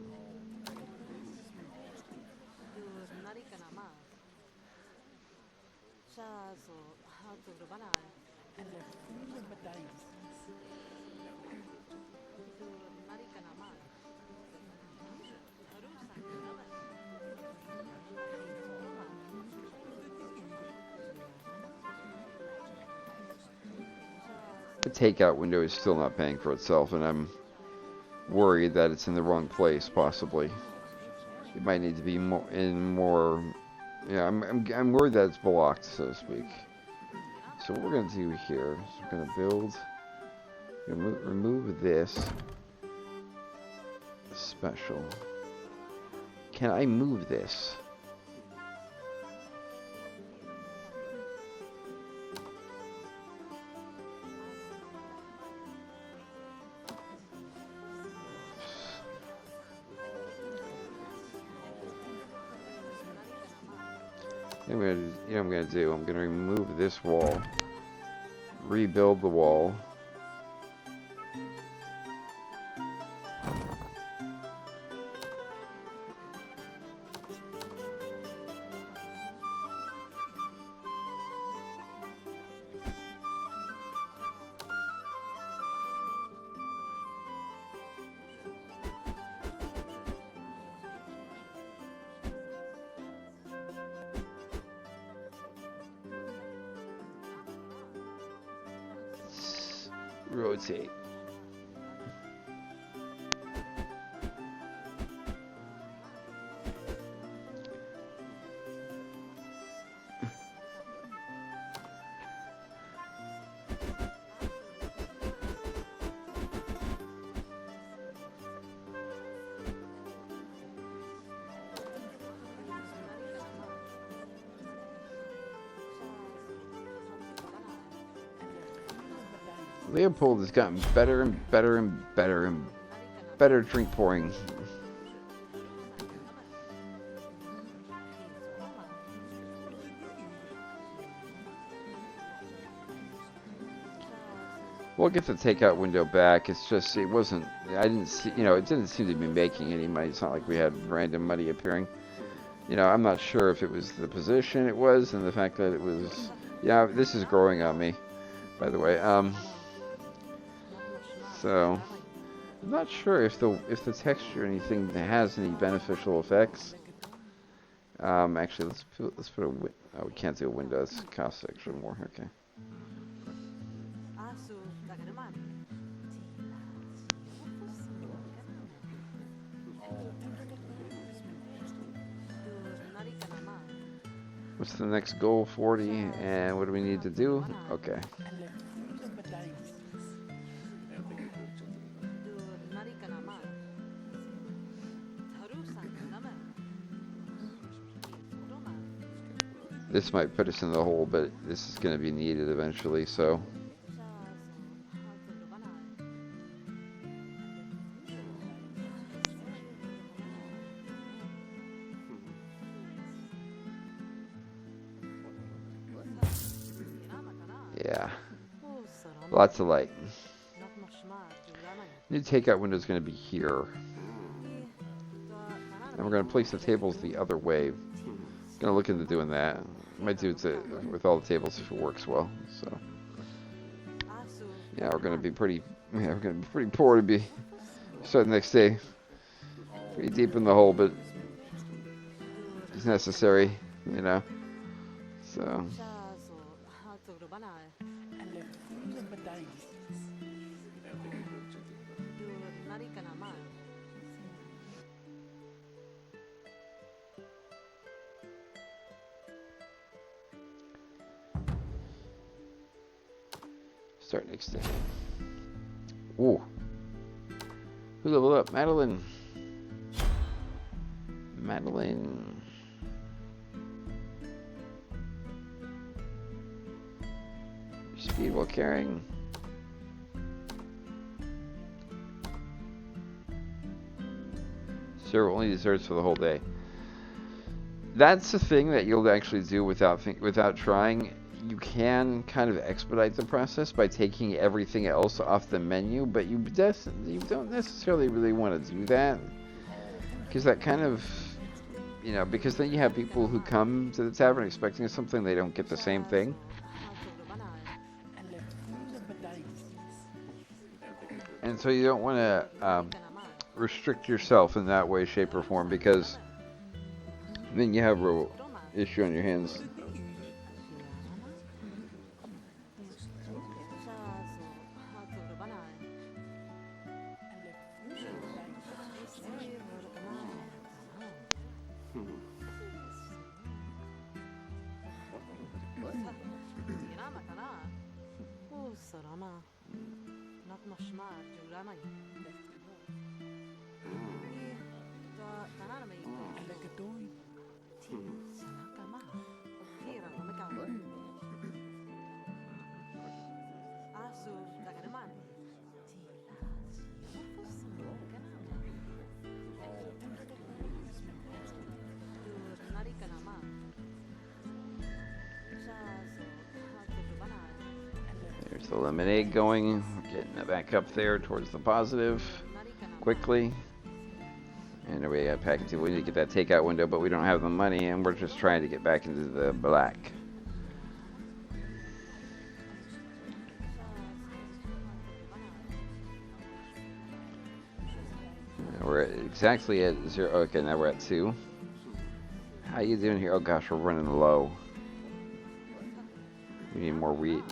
The takeout window is still not paying for itself, and I'm worried that it's in the wrong place, possibly. It might need to be more. Yeah, I'm worried that it's blocked, so to speak. So what we're gonna do here is we're gonna build. Remove this special. Can I move this? I'm gonna remove this wall, rebuild the wall. Rotate. Leopold has gotten better and better and better and better at drink pouring. We'll get the takeout window back. It's just, it wasn't, I didn't see, it didn't seem to be making any money. It's not like we had random money appearing. I'm not sure if it was the position it was and the fact that it was, this is growing on me, by the way. So, I'm not sure if the texture or anything has any beneficial effects. Actually, let's put a we can't do a window. It's cost extra more. Okay. What's the next goal? 40. And what do we need to do? Okay. This might put us in the hole, but this is going to be needed eventually, so. Yeah. Lots of light. New takeout window is going to be here. And we're going to place the tables the other way. Going to look into doing that. Might do it with all the tables if it works well. So, yeah, we're going to be pretty poor to be starting the next day. Pretty deep in the hole, but it's necessary, So. Start next day. Ooh. Who leveled up? Madeline. Speed while carrying. Serve only desserts for the whole day. That's the thing that you'll actually do without trying. You can kind of expedite the process by taking everything else off the menu, but you don't necessarily really want to do that, because that kind of, because then you have people who come to the tavern expecting something, they don't get the same thing. And so you don't want to restrict yourself in that way, shape, or form, because then you have a real issue on your hands. There's the lemonade going. Getting it back up there towards the positive quickly. And we got packing table. We need to get that takeout window, but we don't have the money, and we're just trying to get back into the black. We're exactly at 0. Okay, now we're at 2. How you doing here? Oh gosh, we're running low. We need more wheat.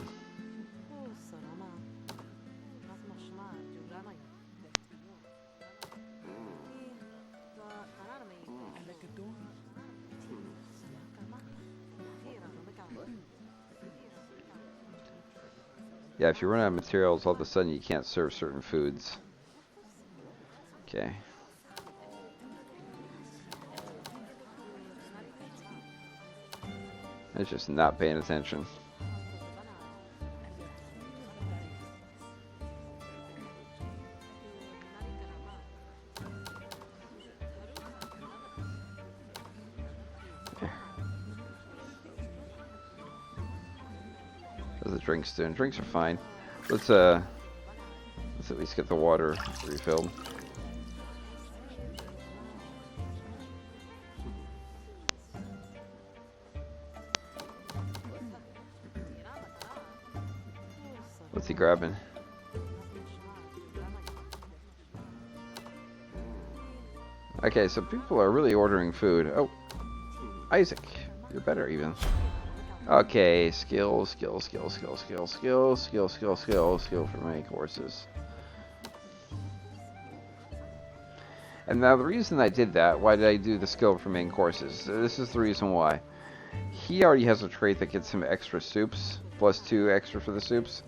Yeah, if you run out of materials, all of a sudden you can't serve certain foods. Okay. It's just not paying attention. How's the drinks doing? Drinks are fine. Let's at least get the water refilled. What's he grabbing? Okay, so people are really ordering food. Oh, Isaac, you're better even. Okay, skill for main courses. And now the reason I did that, why did I do the skill for main courses? This is the reason why. He already has a trait that gets him extra soups, +2 extra for the soups.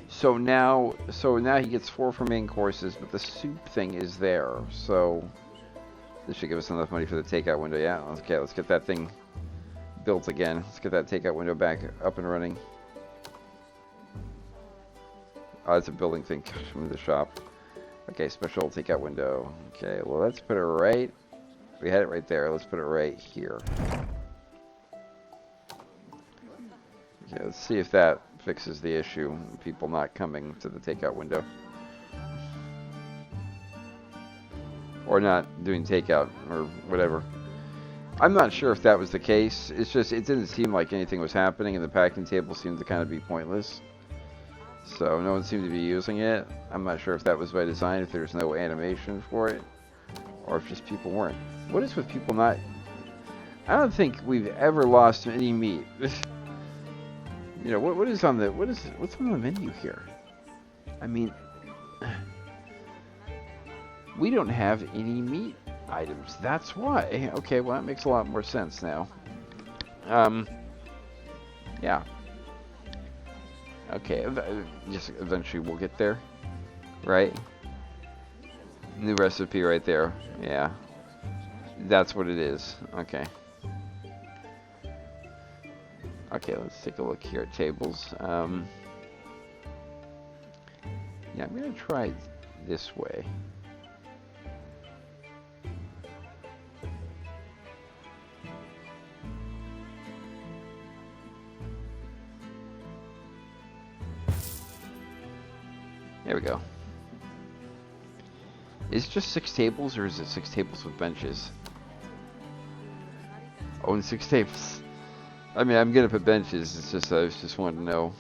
So now he gets 4 for main courses, but the soup thing is there. So this should give us enough money for the takeout window. Yeah, okay, let's get that thing built again. Let's get that takeout window back up and running. Oh, it's a building thing. Gosh, I'm in the shop. Okay, special takeout window. Okay, well, let's put it right. We had it right there. Let's put it right here. Okay, let's see if that fixes the issue. People not coming to the takeout window. Or not doing takeout or whatever. I'm not sure if that was the case. It's just, it didn't seem like anything was happening, and the packing table seemed to kind of be pointless. So no one seemed to be using it. I'm not sure if that was by design, if there's no animation for it, or if just people weren't. What is with people not... I don't think we've ever lost any meat. You know, what's on the menu here? I mean, we don't have any meat items. That's why. Okay, well, that makes a lot more sense now. Yeah. Okay, just eventually we'll get there, right? New recipe right there. Yeah, that's what it is. Okay. Okay, let's take a look here at tables. Yeah, I'm gonna try it this way. There we go. Is it just 6 tables, or is it 6 tables with benches? Oh, and 6 tables. I mean, I'm gonna put benches. It's just I just wanted to know.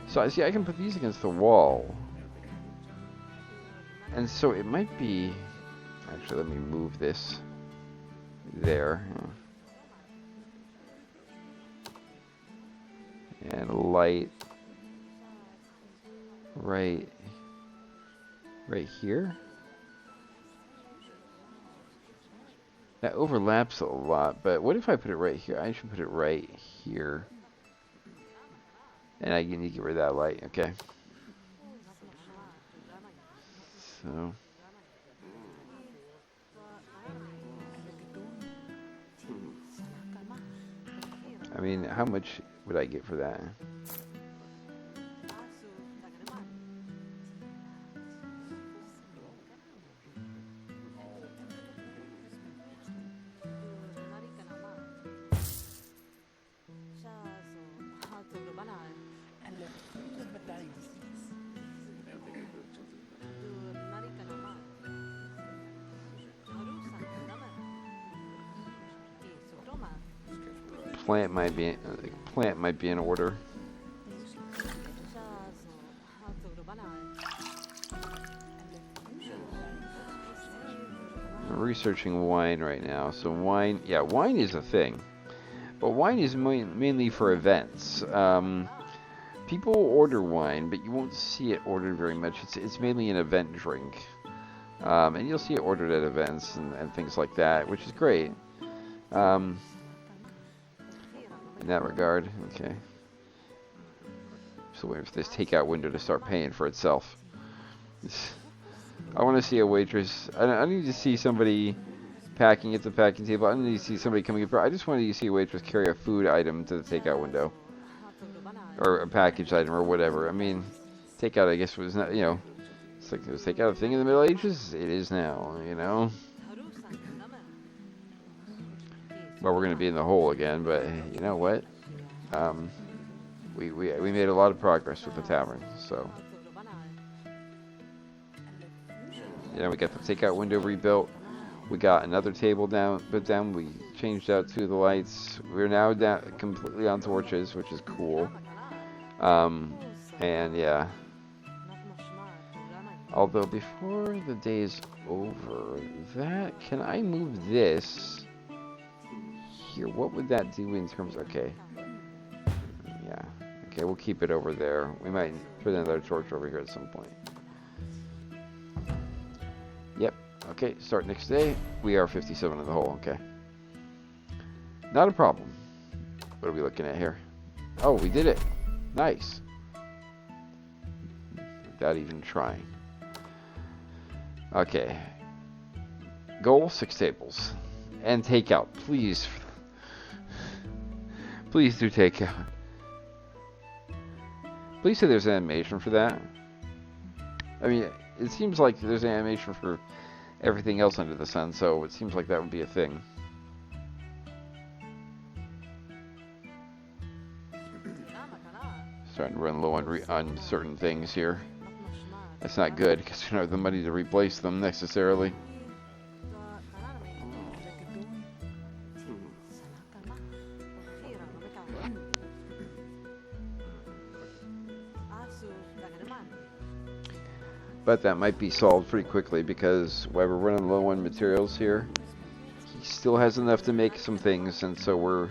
So I see I can put these against the wall, and so it might be. Actually, let me move this there, and a light right here. That overlaps a lot, but what if I put it right here? I should put it right here. And I need to get rid of that light, okay. So, I mean, how much would I get for that? Plant might be in order. I'm researching wine right now. So wine, yeah, wine is a thing, but wine is mainly for events. People order wine, but you won't see it ordered very much. It's mainly an event drink, and you'll see it ordered at events and things like that, which is great. In that regard, okay. So wait for this takeout window to start paying for itself. I want to see a waitress. I need to see somebody packing at the packing table. I need to see somebody coming up. I just wanted to see a waitress carry a food item to the takeout window. Or a package item or whatever. I mean, takeout, I guess, was not, it's like, was takeout a thing in the Middle Ages? It is now, Well, we're going to be in the hole again, but you know what? We made a lot of progress with the tavern, so. We got the takeout window rebuilt. We got another table put down. We changed out 2 of the lights. We're now down completely on torches, which is cool. And yeah. Although before the day is over, can I move this here? What would that do in terms? Okay. Yeah. Okay, we'll keep it over there. We might put another torch over here at some point. Yep. Okay, start next day. We are 57 in the hole. Okay. Not a problem. What are we looking at here? Oh, we did it. Nice. Without even trying. Okay. Goal, 6 tables. And takeout, please. Please do takeout. Please say there's an animation for that. I mean, it seems like there's an animation for everything else under the sun, so it seems like that would be a thing. Starting to run low on certain things here. That's not good, because we don't have the money to replace them necessarily. But that might be solved pretty quickly, because while we're running low on materials here, he still has enough to make some things, and so we're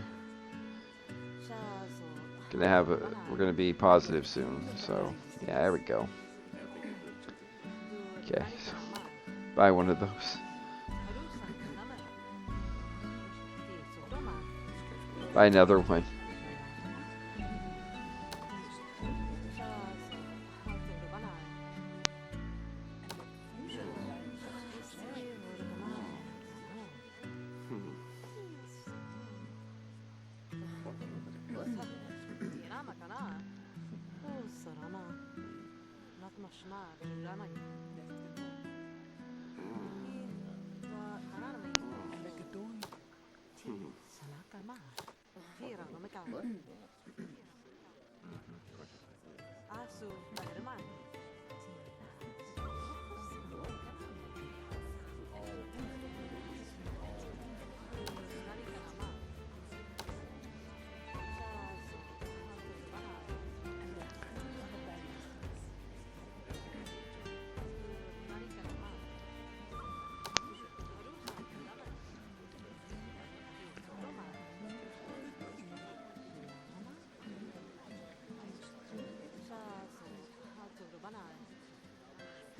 gonna be positive soon. So yeah, there we go. Okay, so buy one of those. Buy another one.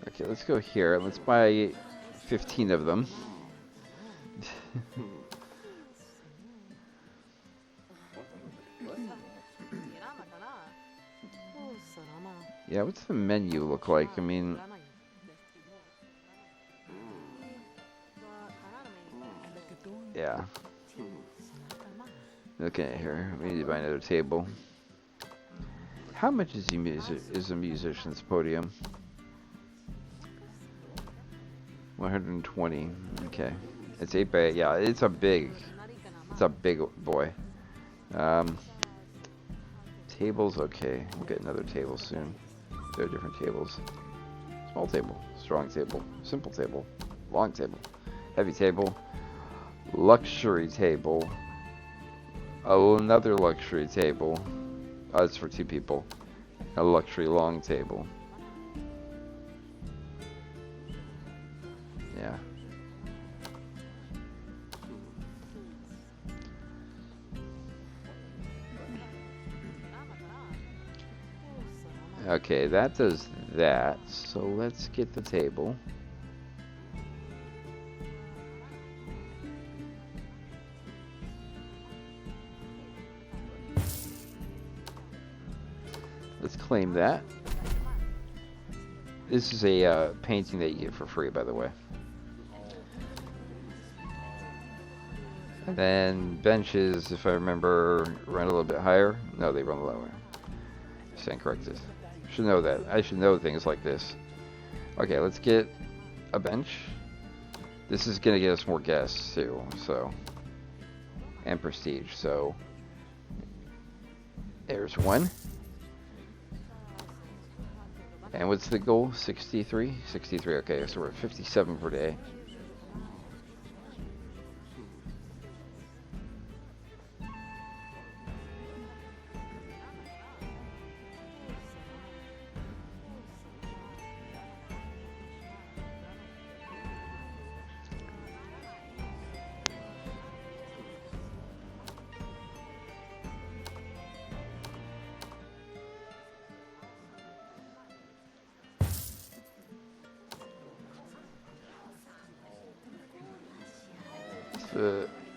Okay, let's go here. Let's buy 15 of them. Yeah, what's the menu look like? I mean, Yeah. Looking at here, we need to buy another table. How much is a musician's podium? 120. Okay. It's 8 by 8. Yeah, it's a big boy. Tables, okay. We'll get another table soon. There are different tables. Small table, strong table, simple table, long table, heavy table, luxury table, another luxury table. That's for 2 people. A luxury long table. Yeah. Okay, that does that. So let's get the table. Let's claim that. This is a painting that you get for free, by the way. And then benches, if I remember, run a little bit higher. No, they run lower. Stand corrected. Should know that. I should know things like this. Okay, let's get a bench. This is gonna get us more guests too, so, and prestige. So there's one. And what's the goal? 63? 63, okay, so we're at 57 per day.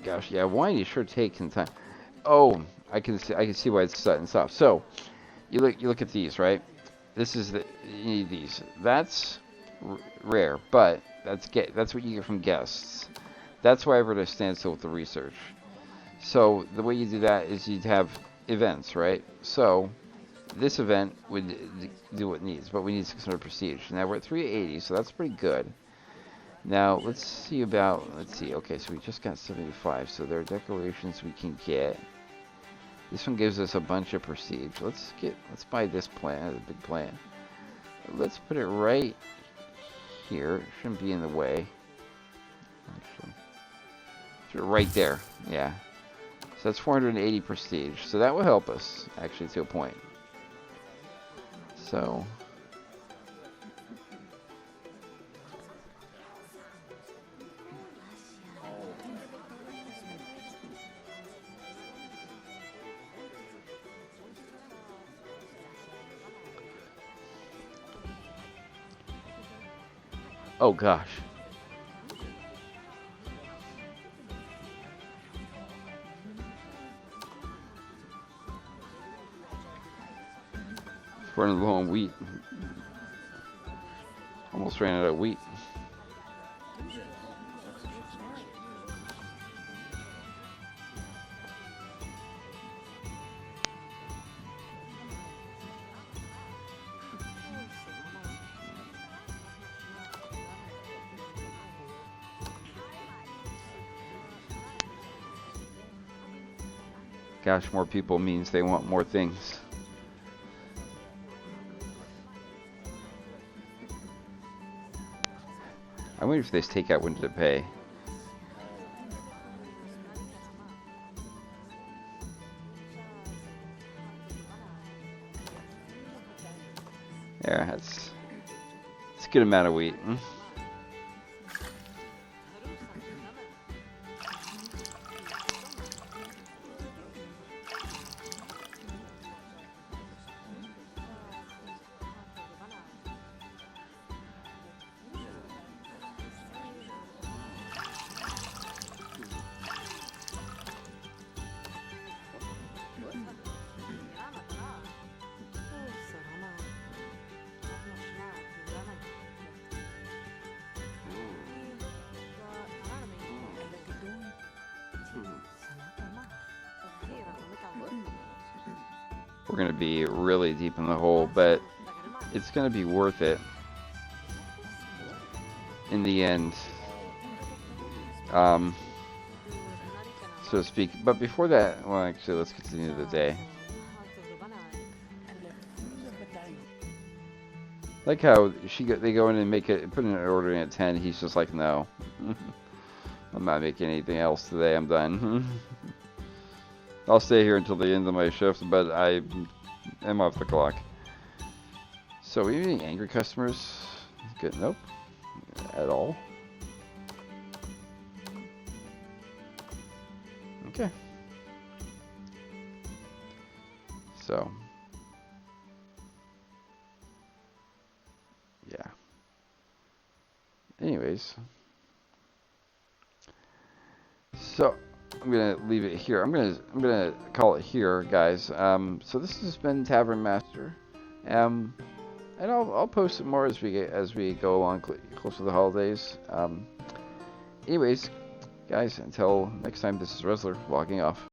Gosh, yeah, wine is sure taking time. Oh, I can see why it's set and stuff. So, you look at these, right? This is you need these. That's rare, but that's what you get from guests. That's why I ever stand still with the research. So the way you do that is you'd have events, right? So this event would do what it needs, but we need 600 prestige. Now we're at 380, so that's pretty good. Now, let's see, okay, so we just got 75, so there are decorations we can get. This one gives us a bunch of prestige. Let's buy this plant, the big plant. Let's put it right here. It shouldn't be in the way. Actually, right there, yeah. So that's 480 prestige, so that will help us, actually, to a point. So... oh gosh. Running low on wheat. Almost ran out of wheat. Gosh, more people means they want more things. I wonder if this takeout went to pay. Yeah, that's a good amount of wheat. we're going to be really deep in the hole, but it's going to be worth it in the end, so to speak. But before that, well, actually, let's continue the day. Like how they go in and put in an order in at 10. He's just like, no, I'm not making anything else today. I'm done. I'll stay here until the end of my shift, but I am off the clock. So, are we any angry customers? Good. Nope. At all. Okay. So. Yeah. Anyways. So, I'm gonna leave it here. I'm gonna call it here, guys. So this has been Tavern Master. And I'll post it more as we go along close to the holidays. Anyways, guys, until next time, this is Wrestler logging off.